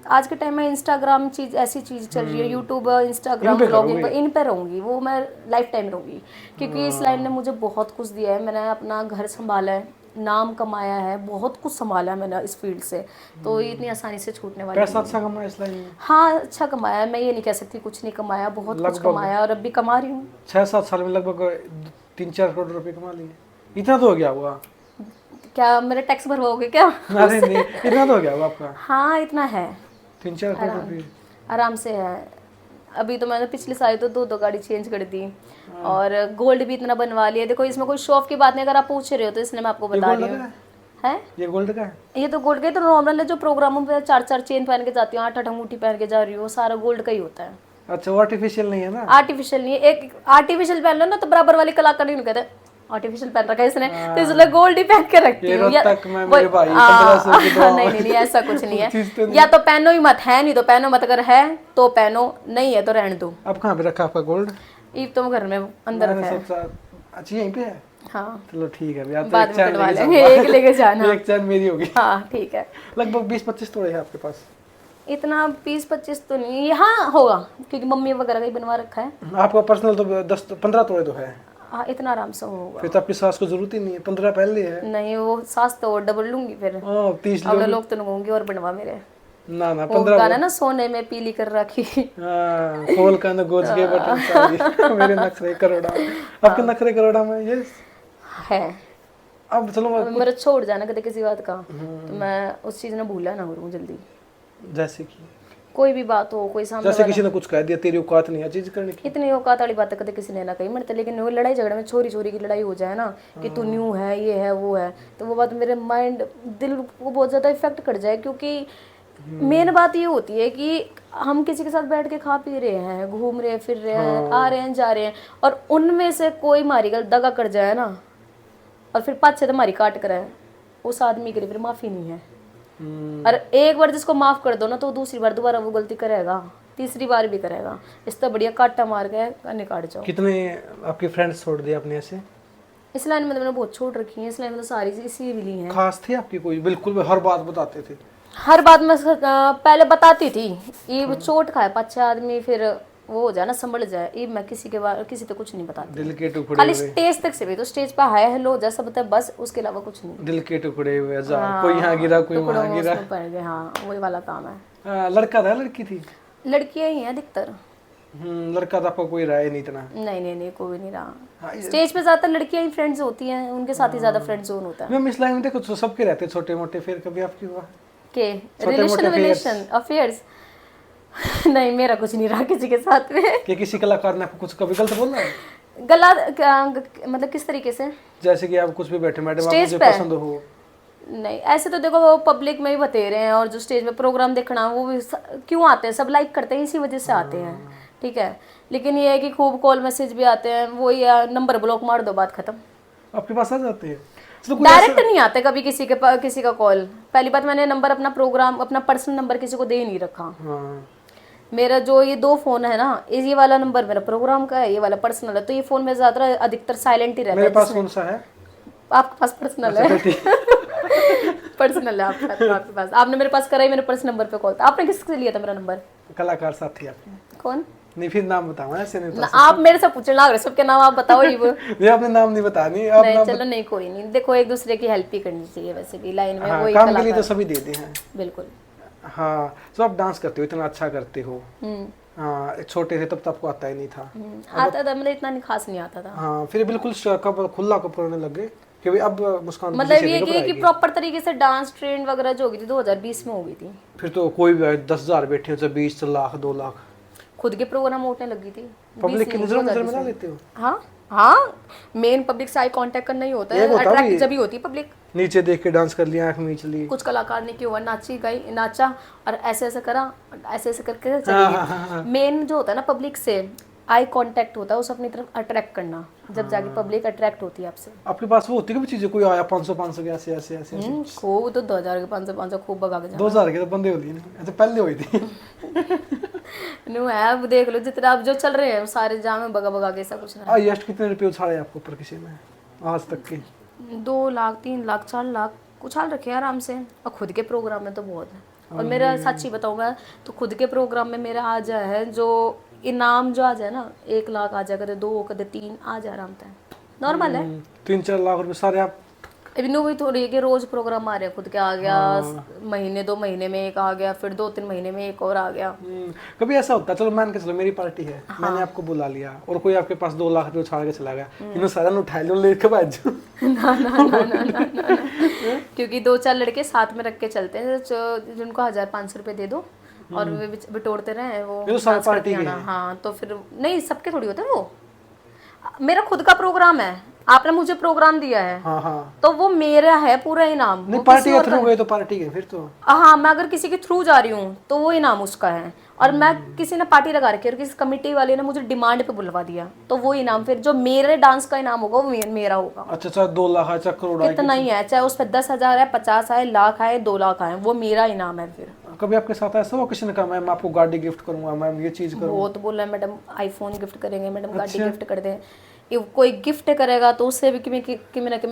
आज के टाइम में इंस्टाग्राम चीज ऐसी चीज चल रही है, यूट्यूब इंस्टाग्राम ब्लॉगिंग इन पे रहूंगी, वो मैं लाइफ टाइम रहूंगी। क्योंकि इस लाइन ने मुझे बहुत कुछ दिया है। मैंने अपना घर संभाला है, नाम कमाया है, बहुत कुछ संभाला है मैंने इस फील्ड से, तो ये इतनी आसानी से छूटने वाली पैसा नहीं अच्छा कमाया इस लाइन में? है। हाँ, अच्छा कमाया है, मैं ये नहीं कह सकती कुछ नहीं कमाया, बहुत कुछ कमाया और अब भी कमा रही हूँ। 6-7 साल में लगभग 3-4 करोड़ रुपए कमा लिए। इतना तो हो गया हुआ? क्या मेरे टैक्स भरवाओगे क्या? अरे नहीं, इतना तो हो गया हुआ आपका? हाँ, इतना है, 3-4 करोड़ रुपए आराम से है। अभी तो मैंने पिछले साल तो 2 गाड़ी चेंज कर दी और गोल्ड भी इतना बनवा लिया। देखो इसमें कोई शो ऑफ की बात नहीं, अगर आप पूछ रहे हो तो इसलिए मैं आपको बता रही हूँ। है ये गोल्ड का है? ये तो गोल्ड का ही तो नॉर्मल है, जो प्रोग्रामों पे 4-4 चेन पहन के जाती हूँ, 8-8 अंगूठी पहन के जा रही हूँ, सारा गोल्ड का ही होता है। अच्छा, वो आर्टिफिशियल नहीं है ना? आर्टिफिशियल नहीं है। एक आर्टिफिशियल पहन लो ना तो बराबर वाली कलाकार नहीं कहते आर्टिफिशियल पहन रखा है इसने, तो इसलिए गोल्ड ही पहन के रखती हूँ। नहीं नहीं नहीं, ऐसा कुछ नहीं है। या तो पहनो ही मत, है नहीं तो पहनो मत, अगर है तो पहनो, नहीं है तो रहने दो। अब कहाँ पे रखा आपका गोल्ड? ये तो घर में अंदर रखा है। अच्छा यहीं पे है? हाँ, चलो ठीक है भैया, बाद में कटवा लेंगे, एक लेके जाना। एक चैन मेरी होगी। हाँ ठीक है। लगभग 20-25 तोड़े हैं आपके पास? इतना 20-25 तो नहीं, हाँ होगा क्योंकि मम्मी वगैरह का ही बनवा रखा है। आपका पर्सनल तो 10-15 तोड़े तो है? हाँ, इतना आराम से होगा। फिर तो आपकी सास को जरूरत ही नहीं है, 15 पहले है। नहीं, वो सास तो और डबल लूंगी फिर। 30 अब लोग तो लूंगी और बनवा मेरे। ना ना, वो 15 गाना ना, सोने में पीली कर रखी। हाँ, खोल का न गोज के बटन सारी मेरे नखरे करोड़ा। आपके नखरे करोड़ा में ये है। अब चलो मेरा छोड़ जाना कभी किसी बात का, तो मैं उस चीज ने भूला ना करूँ जल्दी। जैसे कि कोई भी बात हो, कोई सामने जैसे किसी ने कुछ कह दिया, तेरी औकात नहीं है चीज करने की। इतनी औकात वाली बातें कभी किसी ने ना कही मरते, लेकिन वो लड़ाई झगड़े में छोरी छोरी की लड़ाई हो जाए ना कि तू न्यू है, ये है वो है, तो वो बात मेरे माइंड दिल को बहुत ज्यादा इफेक्ट कर जाए। क्योंकि मेन बात ये होती है कि हम किसी के साथ बैठ के खा पी रहे हैं, घूम रहे फिर रहे हैं, आ रहे हैं जा रहे हैं, और उनमें से कोई हमारी गल दगा कर जाए ना और फिर पाँच छः तो हमारी काट कर है, उस आदमी के लिए फिर माफी नहीं है। और एक बार जिसको माफ कर दो ना, तो दूसरी बार दोबारा वो गलती करेगा, तीसरी बार भी करेगा। इससे बढ़िया काटा मार के निकाल जाओ। कितने आपके फ्रेंड्स छोड़ दिए आपने ऐसे? इस लाइन में तो मैंने बहुत छोड़ रखी है, इस लाइन में तो सारी इसी मिली हैं। खास थे आपकी कोई? बिल्कुल हर बात बताते थे? हर बात में पहले बताती थी, ये चोट खाए पाछा आदमी फिर वो हो जाए ना, संभल जाए, ये मैं किसी तो कुछ नहीं बताती। दिल के टुकड़े खाली स्टेज तक से भी, तो स्टेज पे हाय हेलो हो जाए सब होता है बस, उसके अलावा कुछ नहीं। दिल के टुकड़े हुए हजार, कोई यहाँ गिरा कोई वहाँ गिरा। हाँ, वही वाला काम है। लड़का था लड़की थी? लड़कियां ही हैं अधिकतर। लड़का था आपका कोई राय नहीं इतना? नहीं नहीं नहीं, कोई नहीं रहा। स्टेज पे ज्यादातर लड़कियां ही फ्रेंड्स होती हैं, उनके साथ ही ज्यादा फ्रेंड जोन होता है। मैम इस लाइन में देखो सबके रहते हैं छोटे मोटे, फिर कभी आपकी हुआ के रिलेशन अफेयर्स? नहीं, मेरा कुछ नहीं रहा किसी के साथ में। कि किसी कलाकार ने आपको कुछ कभी गलत बोला है? गला मतलब किस तरीके से? जैसे कि आप कुछ भी बैठे मैडम आप मुझे पसंद हो? नहीं, ऐसे तो देखो वो पब्लिक में ही बतेरे हैं, और जो स्टेज पे प्रोग्राम देखना वो भी क्यों आते हैं, सब लाइक करते हैं, इसी वजह से आते हैं, ठीक है। लेकिन ये है कि खूब कॉल मैसेज भी आते हैं, वो या नंबर ब्लॉक मार दो, बात खत्म। आपके पास आ जाते हैं? डायरेक्ट नहीं आते कभी किसी का कॉल। पहली बात, मैंने नंबर अपना पर्सनल नंबर किसी को दे ही नहीं रखा। मेरा जो ये 2 फोन है ना, ये वाला नंबर मेरा प्रोग्राम का है, ये वाला पर्सनल है। तो ये फोन में ज्यादा अधिकतर साइलेंट ही रहता मेरे है। पास कौन सा है? आपके पास पर्सनल है? पर्सनल है आपका, तो आपके पास। आपने मेरे पास करा ही मेरे पर्सनल नंबर पे कॉल था। आपने किससे लिया था मेरा नंबर? कलाकार साथी आपने। कौन? नहीं फिर नाम बताओ, ऐसे नहीं बता आप मेरे से पूछने लग रहे, सबके नाम आप बताओ ही वो। नहीं आपने नाम नहीं बतानी आप नहीं नाम चलो नहीं, कोई नहीं। देखो एक दूसरे की हेल्प ही करनी चाहिए वैसे भी लाइन में। हाँ, वही काम के लिए कलाकार तो सभी देते हैं। बिल्कुल। हाँ तो आप डांस करते हो, इतना अच्छा करते हो। हम्म हाँ छोटे थे तब तो आपको आता ही नहीं था। आता था, मतलब इतना नहीं खास नहीं आता था। हाँ फिर बिल्कुल कब खुला कब पढ़ने लग गए कि भाई अब मुस्कान मतलब ये कि प्रॉपर तरीके से डांस ट्रेंड वगैरह जो होगी थी 2020 में हो गई थी। फिर तो कोई भी 10,000 बैठे हो, 20 लाख 2 लाख खुद के प्रोग्राम उठने लगी थी। पब्लिक की नजर में ला लेते हो। हाँ हाँ, मेन पब्लिक से आई कांटेक्ट करना ही होता है, अट्रैक्ट जब ही होती है पब्लिक। नीचे देख के डांस कर लिया, आंख मीच ली। कुछ कलाकार ने क्यों नाची गई, नाचा और ऐसे ऐसे करा, ऐसे ऐसे करके हाँ, चली। मेन जो होता है ना पब्लिक से आई कांटेक्ट होता है, उसे अपनी तरफ अट्रैक्ट करना, जब जाके पब्लिक अट्रैक्ट होती है आपसे। आपके पास वो होती है चीजें, कोई आया 500 के ऐसे ऐसे ऐसे खूब तो 2000 के 500 खूब भगा के 2000 के तो बंदे होती है, ऐसे पहले हुई थी। नो है, अब देख लो जितना अब जो चल रहे हैं सारे जाम में भगा भगा के ऐसा कुछ ना। हाईएस्ट कितने रुपए उछाले आपको ऊपर किसी में आज तक के? 2 लाख 3 लाख 4 लाख उछाल रखे आराम से। और खुद के प्रोग्राम में तो बहुत है। और मेरा सच्ची बताऊँ मैं तो खुद के प्रोग्राम में मेरा आ जाए है जो इनाम जो आ जाए ना, 1 लाख आ जाए, कदे 2 कदे 3 आ जाए आराम से, नॉर्मल है। 3-4 लाख रुपए सारे आप। अभी नो भी थोड़ी है कि रोज प्रोग्राम आ रहे हैं, खुद के आ गया, महीने 2 महीने में एक आ गया, फिर 2-3 महीने में एक और आ गया। कभी ऐसा होता है, चलो मान के चलो मेरी पार्टी है, मैंने आपको बुला लिया और कोई आपके पास 2 लाख रुपए उछाल के चला गया, इन्होंने सारा उठा लो लेके भाज ना ना ना ना ना ना क्योंकि 2-4 लड़के साथ में रख के चलते हैं, जिनको 1500 रुपए दे दो और वे बिटोरते रहे वो सारी पार्टी के। हाँ तो फिर नहीं, सबके थोड़ी होते हैं वो। मेरा खुद का प्रोग्राम है, आपने मुझे प्रोग्राम दिया है। हाँ हाँ तो वो मेरा है पूरा इनाम। नहीं, पार्टी के थ्रू गए तो पार्टी के फिर तो। हाँ, मैं अगर किसी के थ्रू जा रही हूँ तो वो इनाम उसका है। और मैं किसी ने पार्टी लगा रखी है और किसी कमेटी वाले ने मुझे डिमांड पे बुलवा दिया तो वो इनाम फिर जो मेरे डांस का इनाम होगा वो मेरा होगा। अच्छा चाहे 2 लाख है चाहे करोड़ है, इतना ही है, चाहे उस पर 10,000 है, 50 है, लाख है, 2 लाख है, वो मेरा इनाम है। फिर कभी आपके साथ ऐसा हुआ किसी ने कहा मैम आपको गाड़ी गिफ्ट करूंगा, मैम ये चीज करूंगा? वो तो बोला मैडम आईफोन गिफ्ट करेंगे, मैडम गाड़ी गिफ्ट कर दें। कोई गिफ्ट करेगा तो उससे भी किमें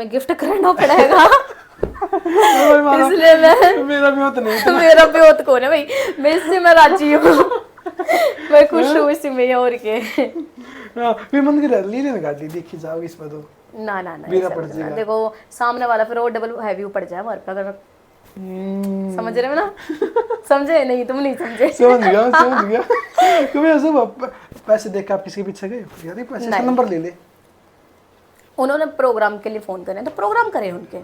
गिफ्ट करना पड़ेगा। इसलिए मेरा भी होता नहीं। मेरा भी होता कौन है भाई, मैं इससे मैं राजी हूँ। मैं खुश हूँ इसी में और के। हां फिर मन कर ले लेना गाड़ी, देखी जाओ इसमें तो ना ना ना देखो सामने वाला फिर और डबल हैवी पड़ जाए हमारे पे अगर। समझ रहे हो ना? समझे नहीं? तुम नहीं समझे? समझ गया। कभी ऐसा पैसे देख के आप किसी के पीछे गए यार ये पैसे का नंबर ले ले? उन्होंने प्रोग्राम के लिए फोन करे तो प्रोग्राम करे उनके।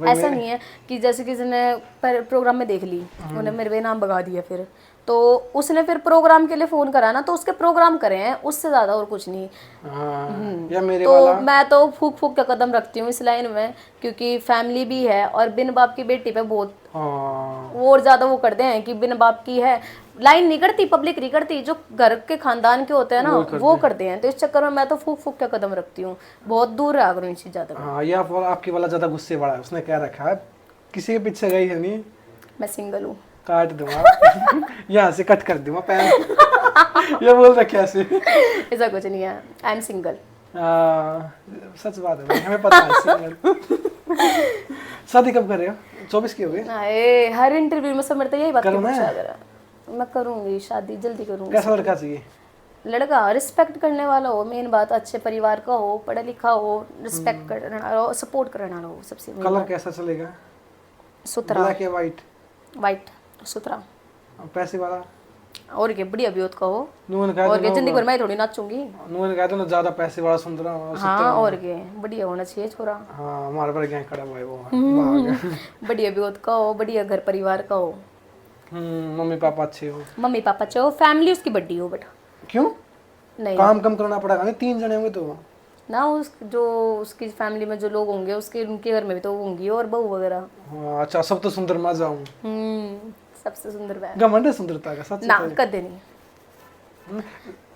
ऐसा नहीं है कि जैसे किसी ने प्रोग्राम में देख ली उन्हें मेरे नाम भगा दिया, फिर तो उसने फिर प्रोग्राम के लिए फोन करा ना, तो उसके प्रोग्राम करे हैं, उससे ज्यादा और कुछ नहीं। या मेरे तो वाला मैं तो फूक फूक का कदम रखती हूँ इस लाइन में, क्योंकि फैमिली भी है और बिन बाप की बेटी पे बहुत वो और ज्यादा वो करते हैं कि बिन बाप की है, लाइन नहीं करती, पब्लिक नहीं करती, जो घर के खानदान के होते हैं ना वो करते हैं। तो इस चक्कर में मैं तो फूक फूक का कदम रखती हूँ, बहुत दूर रहा करूँ इन चीज़ों तक। हाँ ये आपकी वाला ज्यादा गुस्से वाला है, उसने क्या रखा है किसी के पीछे गई है नहीं। मैं सिंगल हूँ, काट दूंगा यहाँ से कट कर दूंगा पैन। ये बोल रखा ऐसे। ऐसा कुछ नहीं है, आई एम सिंगल। सच बात है भाई, हमें पता है सिंगल। शादी कब कर रहे हो? 24 की हो गई? हर इंटरव्यू में सब मेरे यही बात करना है? मैं करूंगी शादी, जल्दी करूंगी। कैसा लड़का चाहिए? लड़का रिस्पेक्ट करने वाला हो, मेन बात, अच्छे परिवार का हो, पढ़ा लिखा हो, रिस्पेक्ट करने वाला हो, सपोर्ट करने वाला हो, सबसे मेन कलर बात। कैसा चलेगा? सुथरा, ब्लैक या वाइट? वाइट सुथरा। पैसे वाला? और क्या, बढ़िया भी का हो। और क्या, जिंदगी भर मैं थोड़ी नाचूंगी। उन्होंने कहा था ना ज्यादा पैसे वाला सुंदरा। हाँ और क्या, बढ़िया होना चाहिए छोरा। हाँ हमारे पर गैंग खड़ा हुआ है वो। बढ़िया भी का हो, बढ़िया घर परिवार का हो। मम्मी पापा अच्छे हो? मम्मी पापा अच्छे हो, फैमिली उसकी बड़ी हो। बट क्यों? नहीं, काम कम करना पड़ेगा नहीं, 3 जने होंगे तो ना, जो उसकी फैमिली में जो लोग होंगे उसके उनके घर में भी तो होंगी और बहू वगैरह। हाँ अच्छा, सब तो सुंदर मैं जाऊं। सबसे सुंदर घमंड है सुंदरता का, सच ना, कदे नहीं।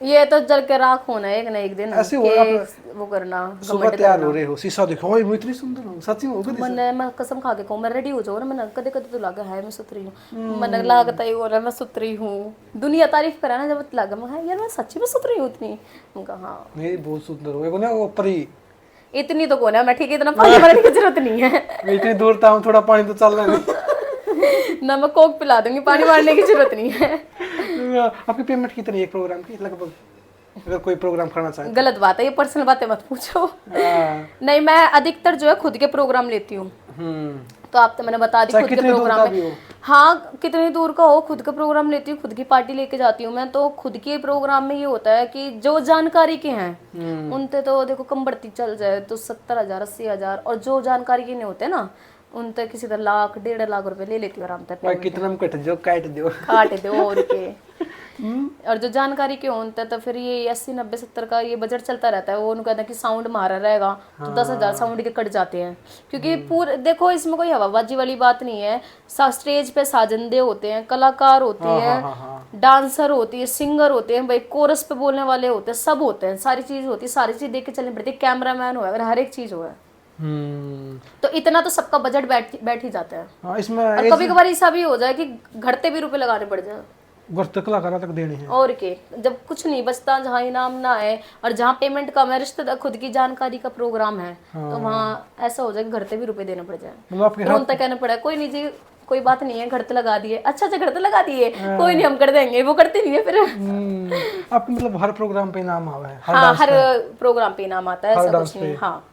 ये तो जल के राख होना है एक ना एक दिन ऐसे हो कि आप वो करना सुबह तैयार हो रहे हो, शीशा देखो, ओए मैं इतनी सुंदर हूँ, सच्ची में हो गई। मैं कसम खा के कहूँ मैं रेडी हो जाऊँ ना, मैंने कदे कदे तो लगा है मैं सुथरी हूँ, मैंने लागता ही हो रहा है मैं सुथरी हूँ, दुनिया तारीफ करा ना जब लगा मैं यार मैं सच्ची में सुथरी हूँ इतनी, उनका हाँ नहीं बहुत सुंदर हो, एक ना वो परी, इतनी तो कौन है मैं, ठीक है इतना पानी भरने की जरूरत नहीं है मैं इतनी दूर था, थोड़ा पानी तो चल रहा नहीं। ना मैं कोक पिला दूंगी, पानी मारने की जरूरत नहीं है। आपकी पेमेंट कितनी है एक प्रोग्राम की लगभग, अगर कोई प्रोग्राम करना चाहे? गलत बात है ये, पर्सनल बातें मत पूछो। नहीं मैं अधिकतर जो है खुद के प्रोग्राम लेती हूँ, तो आप तो मैंने बता दी खुद के प्रोग्राम में, हाँ कितनी दूर का हो खुद का प्रोग्राम लेती हूँ, खुद की पार्टी लेके जाती हूँ मैं। तो खुद के प्रोग्राम में ये होता है कि जो जानकारी के हैं उनते तो देखो कम बढ़ती चल जाए तो 70,000 80,000, और जो जानकारी के नहीं होते ना उनते किसी तरह लाख 1.5 लाख रुपए ले लेती हूँ आराम से। भाई कितना में कट जो काट दो, काट दो और के और जो जानकारी के होते हैं तो फिर ये 80 90 70 का ये बजट चलता रहता है। वो उनको कहते हैं कि साउंड मारा रहेगा तो 10,000 साउंड के कट जाते हैं, क्योंकि पूरे देखो इसमें कोई हवाबाजी वाली बात नहीं है। स्टेज पे साजिंदे होते हैं, कलाकार होती है, डांसर होती है, सिंगर होते हैं, भाई कोरस पे बोलने वाले होते हैं, सब होते हैं, सारी चीज होती है, सारी चीज देख के चलनी पड़ती है, कैमरामैन हो अगर हर एक चीज हो तो इतना तो सबका बजट बैठ ही जाता है। इसमें और कभी कभार ऐसा भी हो जाए कि घटते भी रुपए लगाने पड़ जाए, वर्त कलाकारों तक देने हैं। और के जब कुछ नहीं बचता, जहाँ इनाम ना है और जहाँ पेमेंट कम है, रिश्तेदार खुद की जानकारी का प्रोग्राम है तो वहाँ ऐसा हो जाए कि घरते भी रुपए देने पड़ जाए, फिर उन तक कहना पड़ा कोई नहीं जी कोई बात नहीं है, घरते लगा दिए, अच्छा घरते लगा दिए, कोई नहीं हम कर देंगे, वो करते नहीं है फिर। आपके मतलब हर प्रोग्राम पे इनाम आवा है? हाँ हर प्रोग्राम पे इनाम आता है, ऐसा कुछ नहीं। हाँ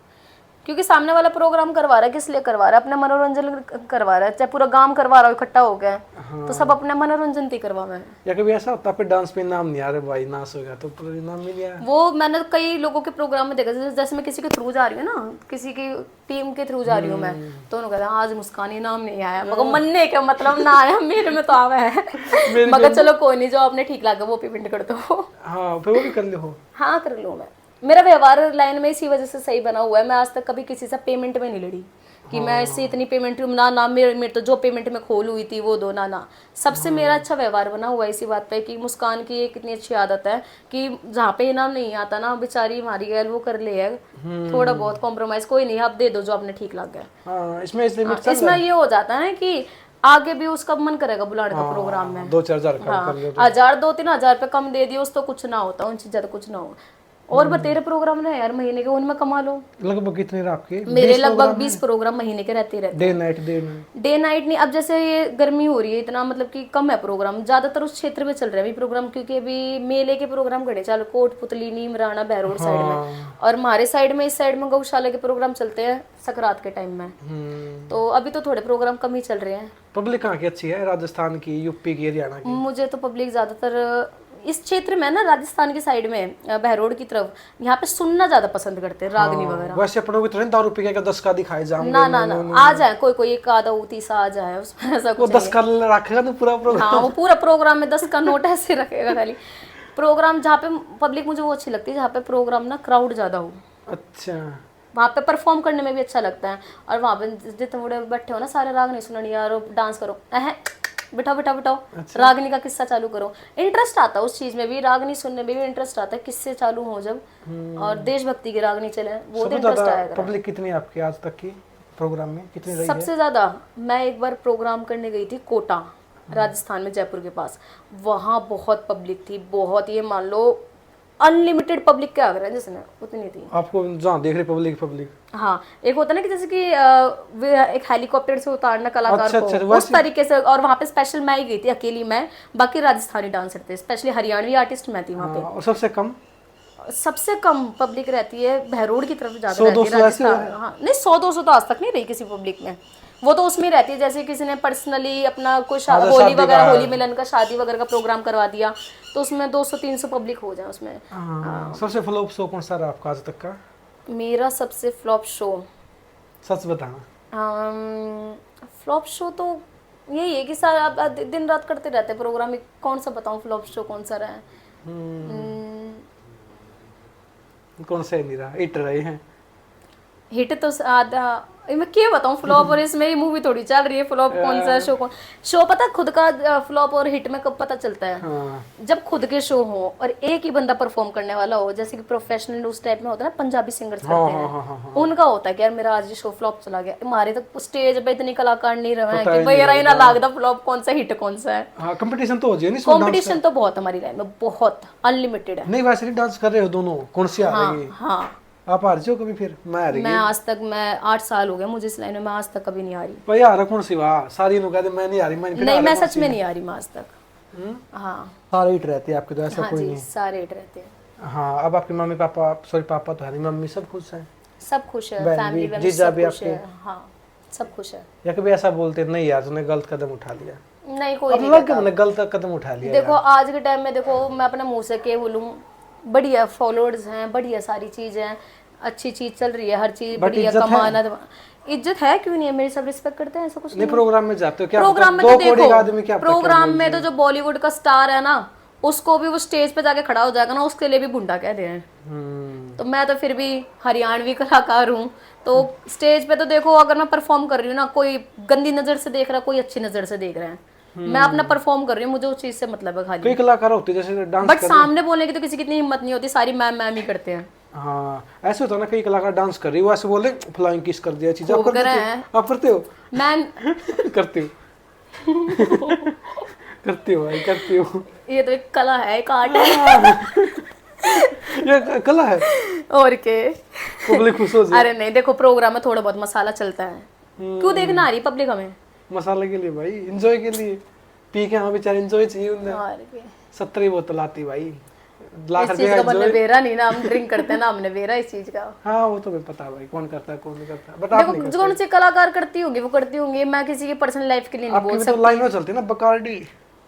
क्योंकि सामने वाला प्रोग्राम करवा रहा है, किस लिए करवा रहा है? अपने मनोरंजन करवा रहा है, चाहे पूरा गांव करवा रहा हो इकट्ठा हो गया तो सब अपने मनोरंजन ही करवा रहे हैं। या कभी ऐसा होता है डांस पे इनाम नहीं आ रहा भाई, नाच हो गया तो पूरा इनाम मिल गया? वो मैंने कई लोगों के प्रोग्राम में देखा, जैसे मैं किसी के थ्रू जा रही हूँ ना, किसी की टीम के थ्रू जा रही हूँ मैं, तो उन्होंने कहा आज मुस्कान इनाम नहीं आया, मगर मनने का मतलब ना आया, मेरे में तो आवा है मगर चलो कोई नहीं, जो आपने ठीक लगा वो पेमेंट कर दो। हाँ फिर वो भी कर लो। हाँ कर लो। मैं मेरा व्यवहार लाइन में इसी वजह से सही बना हुआ है, मैं आज तक कभी किसी से पेमेंट में नहीं लड़ी कि मैं इससे इतनी पेमेंट ना मेरे तो जो पेमेंट में खोल हुई थी वो दो ना सबसे मेरा अच्छा व्यवहार बना हुआ है इसी बात पे कि मुस्कान की एक इतनी अच्छी आदत है कि जहाँ पे इनाम नहीं आता ना बेचारी हमारी गैल वो कर ले है, थोड़ा बहुत कॉम्प्रोमाइज कोई नहीं, आप दे दो जो आपने ठीक लग गया। इसमें ये हो जाता है कि आगे भी उसका मन करेगा बुलाने का प्रोग्राम में, 2-4 हजार 1000 2-3 हजार पे कम दे दिए उस तो कुछ ना होता, उन चीज ज्यादा कुछ ना हो। और बतेरे प्रोग्राम ना यार महीने के, उनमें कमा लो। लगभग कितने आपके? मेरे लगभग 20 प्रोग्राम महीने के रहते डे नाइट नहीं। अब जैसे ये गर्मी हो रही है इतना मतलब कि कम है प्रोग्राम, ज्यादातर उस क्षेत्र में चल रहे हैं अभी प्रोग्राम, क्योंकि अभी मेले के प्रोग्राम घड़े चालू कोटपुतली नीम राणा बहरोड साइड में, और हमारे साइड में इस साइड में गौशाला के प्रोग्राम चलते हैं सकरात के टाइम में, तो अभी तो थोड़े प्रोग्राम कम ही चल रहे हैं। पब्लिक कहाँ की अच्छी है? राजस्थान की, यूपी की, हरियाणा की? मुझे तो पब्लिक ज्यादातर इस क्षेत्र में ना राजस्थान की साइड में बहरोड की तरफ यहाँ पे सुनना ज्यादा पसंद करते हैं, रागनी वगैरह। वैसे अपनों की तरह दारू पी के 10 का दिखाए जाएंगे ना आ जाए कोई एक आधा तीसा आ जाए उसमें, ऐसा कुछ 10 का रखेगा तो पूरा प्रोग्राम। हाँ वो पूरा प्रोग्राम में 10 का नोट ऐसे रखेगा खाली। प्रोग्राम जहाँ पे पब्लिक मुझे वो अच्छी लगती है जहाँ पे प्रोग्राम ना क्राउड ज्यादा हो, अच्छा वहाँ पे परफॉर्म करने में भी अच्छा लगता है। और वहाँ पे जितने बड़े बैठे हो ना सारे राग नहीं सुननी यार, डांस करो बिठाओ अच्छा। रागनी का किस्सा चालू करो, इंटरेस्ट आता है उस चीज में भी, रागनी सुनने में भी इंटरेस्ट आता है, किस्से चालू हो जब और देशभक्ति की रागनी चले वो तो इंटरेस्ट आएगा। पब्लिक कितनी आपके आज तक की प्रोग्राम में कितनी रही? सबसे ज्यादा मैं एक बार प्रोग्राम करने गई थी कोटा राजस्थान में, जयपुर के पास, वहाँ बहुत पब्लिक थी, बहुत, ये मान लो अनलिमिटेड पब्लिक क्या कर जिसने उतनी थी। आपको जहाँ देख रहे पब्लिक हाँ एक होता है ना कि जैसे कि एक हेलीकॉप्टर से उतारना कलाकार को उस तरीके से, और वहाँ पे स्पेशल मैं ही गई थी अकेली, मैं बाकी राजस्थानी डांसर थे, स्पेशली हरियाणवी आर्टिस्ट मैं थी वहाँ पे। और सबसे कम पब्लिक रहती है बहरोड की तरफ ज्यादा रहती है राजस्थान। हाँ नहीं 100-200 तो आज तक नहीं रही किसी पब्लिक में, वो तो उसमें रहती है जैसे किसी ने पर्सनली अपना कोई होली वगैरह, होली मिलन का, शादी वगैरह का प्रोग्राम करवा दिया तो उसमें 200-300 पब्लिक हो जाए उसमें। सबसे फ्लॉप शो कौन सा रहा आपका आज तक का? मेरा सबसे फ्लॉप शो, सच बताना। फ्लॉप शो तो यही है कि सारा दिन रात करते रहते प्रोग्राम, कौन सा बताऊं फ्लॉप शो कौन सा रहा है? कौन सा नहीं रहा, हिट रहे हैं? हिट तो आधा मैं क्या बताऊं फ्लॉप, और इसमें ही मूवी थोड़ी चल रही है फ्लॉप कौन सा शो कौन शो पता है खुद का फ्लॉप और हिट में कब पता चलता है? हाँ जब खुद के शो हो और एक ही बंदा परफॉर्म करने वाला हो, जैसे कि प्रोफेशनल उस टाइप में होता है ना, पंजाबी सिंगर्स करते हैं, उनका होता है कि यार मेरा आज ये शो फ्लॉप चला गया। हमारे तो स्टेज पे इतनी कलाकार नहीं रहे हैं कि भाई यार ये ना लागदा फ्लॉप कौन सा हिट कौन सा है। हाँ कंपटीशन तो हो जाए नहीं, कंपटीशन तो बहुत हमारी लाइफ में, बहुत अनलिमिटेड है। नहीं वैसे नहीं डांस कर रहे हो दोनों, कौन सी आ रही है? हाँ आप आ रही हो कभी? फिर मैं आ रही मैं आज तक, मैं 8 साल हो गए मुझे इस लाइन में, मैं आज तक कभी नहीं आ रही। भाई आ रहा कौन सी वाह सारी नु कहते मैं नहीं आ रही, मैं फिर नहीं मैं सच में नहीं आ रही मैं आज तक। हाँ सारे हिट रहती है आपके तो, ऐसा हाँ कोई जी नहीं। सारे हिट रहते हैं। हाँ अब आपकी मम्मी पापा, सॉरी पापा तो है नहीं, मम्मी सब खुश हैं? सब खुश है, बहन फैमिली भी, में जीजा सब भी खुश है। आपके? हाँ सब खुश है। या कभी ऐसा बोलते नहीं यार तूने गलत कदम उठा लिया? नहीं कोई अब नहीं लग कहता। मैंने गलत कदम उठा लिया देखो आज के टाइम में देखो मैं अपने मुंह से क्या बोलूं, बढ़िया फॉलोअर्स हैं, बढ़िया सारी चीजें हैं, अच्छी चीज चल रही है, हर चीज बढ़िया, कमाना इज्जत है क्यों नहीं है, मेरी सब रिस्पेक्ट करते हैं, ऐसा कुछ नहीं। प्रोग्राम में जाते हो क्या? प्रोग्राम में दो तो करोड़ का आदमी देखो क्या प्रोग्राम में तो जो बॉलीवुड का स्टार है ना, उसको भी वो स्टेज पे जाके खड़ा हो जाएगा ना, उसके लिए भी गुंडा कहते हैं। तो मैं तो फिर भी हरियाणवी कलाकार हूँ, तो स्टेज पे तो देखो अगर मैं परफॉर्म कर रही हूँ ना, कोई गंदी नजर से देख रहा है, कोई अच्छी नजर से देख रहा है, मैं अपना परफॉर्म कर रही हूँ, मुझे उस चीज से मतलब है खाली। कई कलाकार होते हैं जैसे डांस बट सामने बोलने की तो किसी की इतनी हिम्मत नहीं होती, सारी मैम ही करते हैं। हाँ ऐसे होता है ना, कई कलाकार डांस कर रही है वो ऐसे बोले फ्लाइंग किस कर दिया चीज, आप खूब करते करे हो? हैं। आप करते हो? मैं करते हो? करती हो भाई करती हो। ये तो एक कला है, एक आर्ट है। ये कला है, और के पब्लिक खुश हो जाए। अरे नहीं देखो प्रोग्राम में थोड़ा बहुत मसाला चलता है, क्यों देखना आ रही पब्लिक हमें? मसाले के लिए भाई, एंजॉय के लिए पी के। हाँ बेचारे एंजॉय चाहिए उन्हें। और के 70 बोतल आती भाई, लाख इस चीज रुपए का का हमने बेरा नहीं ना, हम ड्रिंक करते हैं ना, हमने बेरा इस चीज का। हाँ वो तो मैं पता है भाई कौन करता है कौन नहीं करता, बट आप नहीं देखो करते। कौन से कलाकार करती होंगी वो करती होंगी, मैं किसी की पर्सनल लाइफ के लिए नहीं आपकी बोल भी तो लाइन में चलती है ना बकार्डी।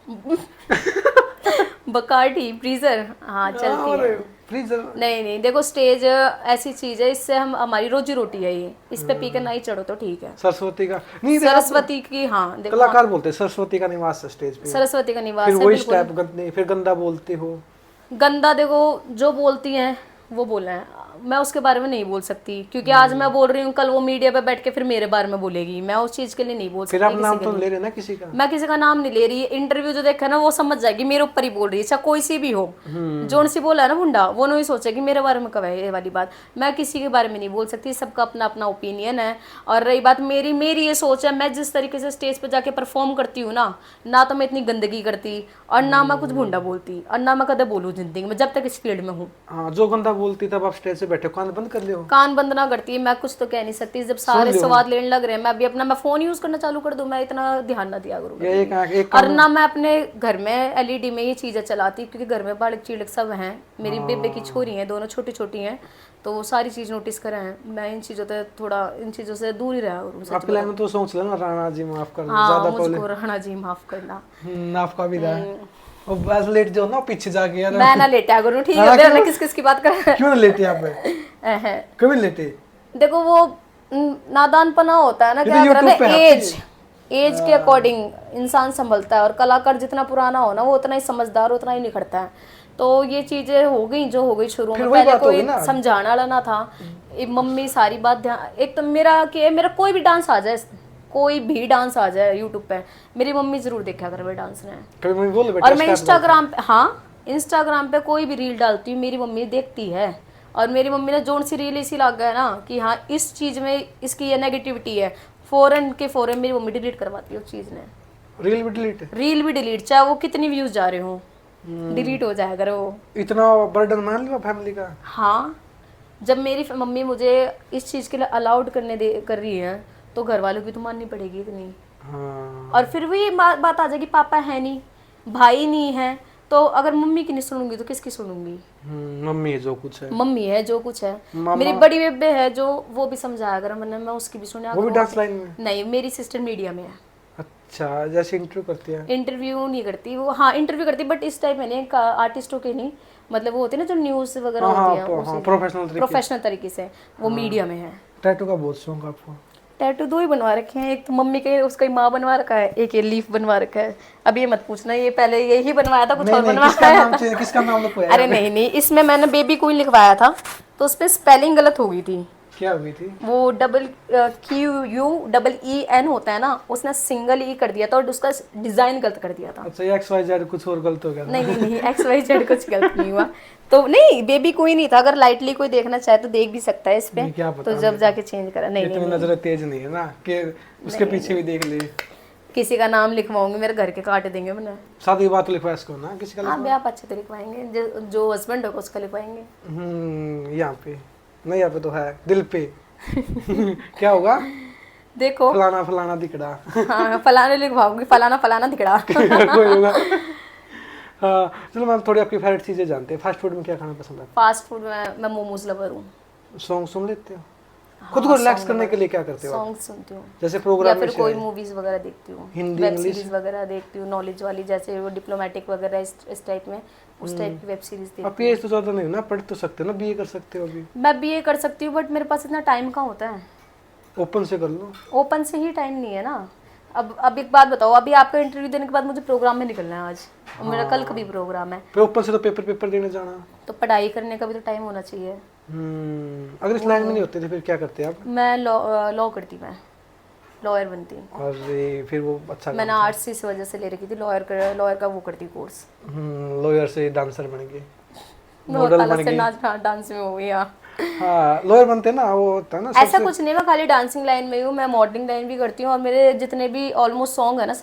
सकती। बकार्डी फ्रीजर हाँ चलती है। फ्रीजर नहीं नहीं देखो स्टेज ऐसी चीज है, इससे हम हमारी रोजी रोटी है ये, इस पे पी कर नहीं चढ़ो तो ठीक है। सरस्वती का नहीं, सरस्वती की हाँ देखो कलाकार बोलते हैं सरस्वती का निवास है स्टेज पे, सरस्वती का निवास फिर है। वही बिल्कुल स्टेप गंदे, फिर गंदा बोलते हो। गंदा देखो जो बोलती हैं वो बोला है, मैं उसके बारे में नहीं बोल सकती, क्योंकि आज मैं बोल रही हूँ कल वो मीडिया पे बैठ के फिर मेरे बारे में बोलेगी, मैं उस चीज के लिए नहीं बोल फिर सकती। आप नाम तो ले रहे ना किसी का? मैं किसी का नाम नहीं ले रही, इंटरव्यू जो देखा ना वो समझ जाएगी मेरे ऊपर ही बोल रही है, चाहे कोई सी भी हो। जोन सी बोला है ना मुंडा, वो नहीं सोचेगी मेरे बारे में कब है ये वाली बात। मैं किसी के बारे में नहीं बोल सकती, सबका अपना अपना ओपिनियन है। और रही बात मेरी ये सोच है, मैं जिस तरीके से स्टेज पे जाके परफॉर्म करती हूँ ना तो मैं इतनी गंदगी करती और ना मैं कुछ भूंडा बोलती और ना मैं कदे बोलूँ जिंदगी में, जब तक इस फील्ड में हूँ। हाँ जो गंदा बोलती तब आप स्टेज से बैठे कान बंद कर लियो? कान बंद ना करती, मैं कुछ तो कह नहीं सकती। जब सारे स्वाद लेने लग रहे हैं, मैं अभी अपना मैं फोन यूज करना चालू कर दूं, मैं इतना ध्यान ना दिया करूँ। एक और ना मैं अपने घर में एलईडी में ये चीजें चलाती, क्योंकि घर में बालक चिड़क सब हैं, मेरी बेबे की छोरी हैं, दोनों छोटी छोटी हैं, तो वो सारी चीज नोटिस करे हैं। मैं इन चीजों से थोड़ा इन चीजों से दूर ही रहा करूँ। आपके लाइन में तो सोच लेना राणा जी माफ करना, हाँ ज्यादा मुझको राणा जी माफ करना। आपका भी रहा है और बस लेट जाओ ना पीछे जाके यार। मैं ना लेटा करूँ ठीक है, मैं किस किस की बात कर क्यों लेटे आप? कभी लेटे? देखो वो नादानपना होता है ना, क्या करते हैं एज के अकॉर्डिंग इंसान संभलता है, और कलाकार जितना पुराना हो ना वो उतना ही समझदार उतना ही निखरता है। तो ये चीजें हो गई जो हो गई शुरू में, पहले कोई समझाने वाला ना था, मम्मी सारी बात ध्यान। एक तो मेरा कोई भी डांस आ जाए, कोई भी डांस आ जाए यूट्यूब पे, मेरी मम्मी जरूर देखा करे मेरे डांस ने। कभी मम्मी बोले बेटा? और मैं इंस्टाग्राम पे, हाँ इंस्टाग्राम पे कोई भी रील डालती हूँ मेरी मम्मी देखती है, और मेरी मम्मी ने जोन सी रील इसी लग गया ना कि हाँ इस चीज में इसकी ये नेगेटिविटी है, फौरन मेरी मम्मी डिलीट करवाती है उस चीज ने। रील भी डिलीट चाहे वो कितनी व्यूज जा रहे हो, डिलीट हो जाएगा अगर वो। इतना बर्डन मान लिया फैमिली का? हाँ जब मेरी मम्मी मुझे इस चीज के लिए अलाउड कर रही है, तो घर वालों की तो माननी पड़ेगी इतनी। हाँ। और फिर भी बात आ जाएगी, पापा है नहीं, भाई नहीं है, तो अगर मम्मी की नहीं सुनूंगी तो किसकी सुनूंगी? मम्मी है जो कुछ है, मम्मी है जो कुछ है। मेरी बड़ी बेबे है जो वो भी समझाया अगर मैं उसकी भी सुना। वो भी डांस लाइन में? नहीं मेरी सिस्टर मीडिया में है। अच्छा जैसे इंटरव्यू करती है? इंटरव्यू नहीं करती वो, हाँ इंटरव्यू करती बट इस टाइप में नहीं, आर्टिस्टों के नहीं, मतलब वो होती है ना जो न्यूज वगैरह होती है प्रोफेशनल तरीके से, वो मीडिया में है। टैटू का बहुत शौक आपको? टैटू 2 ही बनवा रखे हैं, एक तो मम्मी के उसका माँ बनवा रखा है, एक ये लीफ बनवा रखा है। अब ये मत पूछना, ये पहले यही बनवाया था, कुछ और बनवाया था। किसका नाम लिखवाया? अरे नहीं इसमें मैंने बेबी क्वीन लिखवाया था, तो उस पर स्पेलिंग गलत हो गई थी, क्या हुई थी? वो QUEEN होता है ना, उसने सिंगल ई कर दिया था और उसका डिजाइन गलत कर दिया था। अच्छा, XYZ कुछ और गलत हो गया था। नहीं नहीं नहीं, XYZ कुछ गलत नहीं हुआ। तो नहीं, बेबी कोई नहीं था, अगर लाइटली कोई देखना चाहे तो देख भी सकता है इस पे। नहीं, क्या पता, तो जब जाके चेंज करा। नहीं इतनी नहीं, नजरें तेज नहीं है ना कि उसके पीछे भी देख ले। किसी का नाम लिखवाऊंगी, मेरे घर के काट देंगे मैंने। शादी की बात तो लिखवा इसको ना, किसी का हाँ, ब्याह अच्छे से लिखवाएंगे, जो हस्बैंड होगा उसका लिखवाएंगे। यहाँ पे नहीं, यहाँ पे तो है दिल पे। क्या होगा? देखो, फलाना फलाना दिखड़ा। हाँ फलाना लिखवाऊंगी, फलाना फलाना दिखड़ा। कोई होगा। हाँ, चलो मैम, थोड़ी आपकी फेवरेट चीजें जानते हैं। फास्ट फूड में क्या खाना पसंद है? फास्ट फूड में मैं मोमोज लवर हूँ। सॉन्ग सुन लेते हो? खुद को रिलैक्स करने के लिए क्या करते हो आप? सॉन्ग सुनती हूँ, जैसे या प्रोग्राम फिर में कोई मूवीज वगैरह देखती हूँ, हिंदी, वेब इंग्लिश? सीरीज वगैरह देखती हूँ, नॉलेज वाली, जैसे वो डिप्लोमेटिक वगैरह इस टाइप में, उस टाइप की वेब सीरीज देखती आप ये तो ज्यादा नहीं हो ना, पढ़ तो सकते हो ना, बीए कर सकते हो अभी। हूँ। मैं बीए कर सकती हूँ, बट मेरे पास इतना टाइम कहाँ होता है। ओपन से कर लो। ओपन से ही टाइम नहीं है ना। अब एक बात बताओ, अभी आपका इंटरव्यू देने के बाद मुझे प्रोग्राम में निकलना है आज, और मेरा कल कभी प्रोग्राम है। फिर ओपन से तो पेपर देने जाना। तो पढ़ाई करने का भी तो टाइम होना चाहिए। अगर इस लाइन में नहीं होते थे फिर क्या करते आप? मैं लॉ करती, मैं लॉयर बनती। और फिर वो अच्छा मैंने आर्ट्स इस वजह से ले रखी थी, लॉयर का वो करती कोर्स। लॉयर से डांसर बन गए, मॉडल बन गए, नाच डांस में हो गया। हाँ, लॉयर बनते हैं ना, वो होता है ना ऐसा कुछ नहीं, मैं खाली डांसिंग लाइन में हूँ, मैं मॉडलिंग लाइन भी करती हूँ, और मेरे जितने भी ऑलमोस्ट सॉन्ग है ना,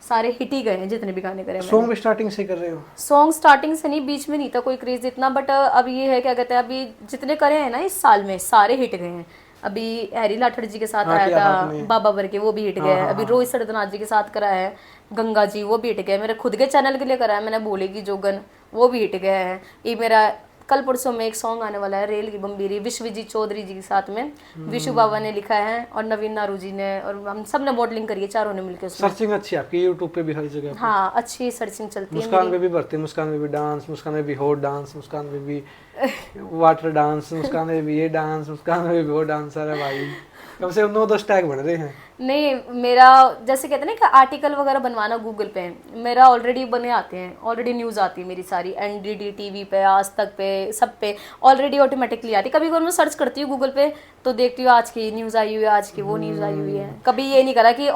सारे हिट ही गए हैं, जितने भी गाने करे। सॉन्ग भी स्टार्टिंग से कर रहे हो? सॉन्ग स्टार्टिंग से नहीं, बीच में नहीं था कोई क्रेज इतना, बट अब ये है, क्या कहते हैं, अभी जितने करे हैं ना इस साल में सारे हिट गए हैं। अभी हैरी लाठर जी के साथ आया था बाबा वर्के, वो भी हिट गया है। अभी रोहित सरदनाथ जी के साथ करा है गंगा जी, वो भी हिट गया है। मेरे खुद के चैनल के लिए करा है मैंने, बोलेगी जोगन, वो भी हिट गया है। ये मेरा कल परसों में एक सॉन्ग आने वाला है, रेल की बम्बीरी, विश्वजीत चौधरी जी के साथ में, विशु बाबा ने लिखा है और नवीन नारू जी ने, और हम सब ने मॉडलिंग करी है, चारों ने मिलकर। सर्चिंग अच्छी है आपकी यूट्यूब पे भी, हर जगह पे। हाँ, अच्छी सर्चिंग चलती है। मुस्कान में भी भरती है, मुस्कान में भी डांस, मुस्कान में भी हॉट डांस, मुस्कान में भी वाटर डांस, मुस्कान में भी ये डांस, मुस्कान में भी वो डांसर है भाई। कम से कम 9-10 टैग बन रहे हैं। नहीं, मेरा जैसे कहते हैं ना कि आर्टिकल वगैरह बनवाना गूगल पे, मेरा ऑलरेडी बने आते हैं, ऑलरेडी न्यूज़ आती है मेरी सारी, एनडीटी टीवी पे, आज तक पे, सब पे ऑलरेडी ऑटोमेटिकली आती है। कभी कभी मैं सर्च करती हूँ गूगल पे तो देखती हूँ आज की न्यूज़ आई हुई है, आज की वो न्यूज़ आई हुई है। कभी ये नहीं करा कि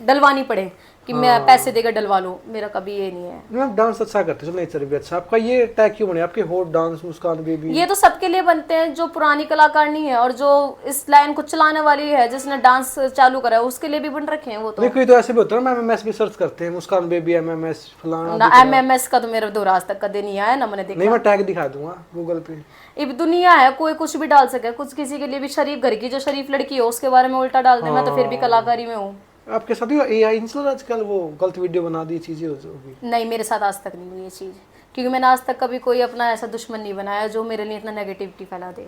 डलवानी पड़े कि मैं पैसे देकर डलवा लूँ, मेरा कभी ये नहीं है। मतलब डांस अच्छा करते हो, नेचर भी अच्छा। आपका ये टैग क्यों बने आपके, हॉट डांस, मुस्कान बेबी? ये तो सबके लिए बनते हैं, जो पुरानी कलाकार नहीं है और जो इस लाइन को चलाने वाली है, जिसने डांस चालू करा है, उसके लिए भी बन रखे हैं वो तो। देखो, ये तो ऐसे भी होता है ना, एमएमएस भी सर्च करते हैं, मुस्कान बेबी एमएमएस फलाना। ना एमएमएस का तो मेरा दो आज तक कदे नहीं आया ना, मैंने देखा। नहीं, मैं टैग दिखा दूंगा गूगल पे। अब दुनिया है, कोई कुछ भी डाल सके, कुछ किसी के लिए भी शरीफ घर की जो शरीफ लड़की हो उसके बारे में उल्टा डाल दे। मैं तो फिर भी कलाकारी में हूँ। आपके साथ ही एआई इंस्टॉल आजकल, वो गलत वीडियो बना दी, चीजें होगी। नहीं, मेरे साथ आज तक नहीं हुई ये चीज़, क्योंकि मैंने आज तक कभी कोई अपना ऐसा दुश्मन नहीं बनाया जो मेरे लिए इतना नेगेटिविटी फैला दे।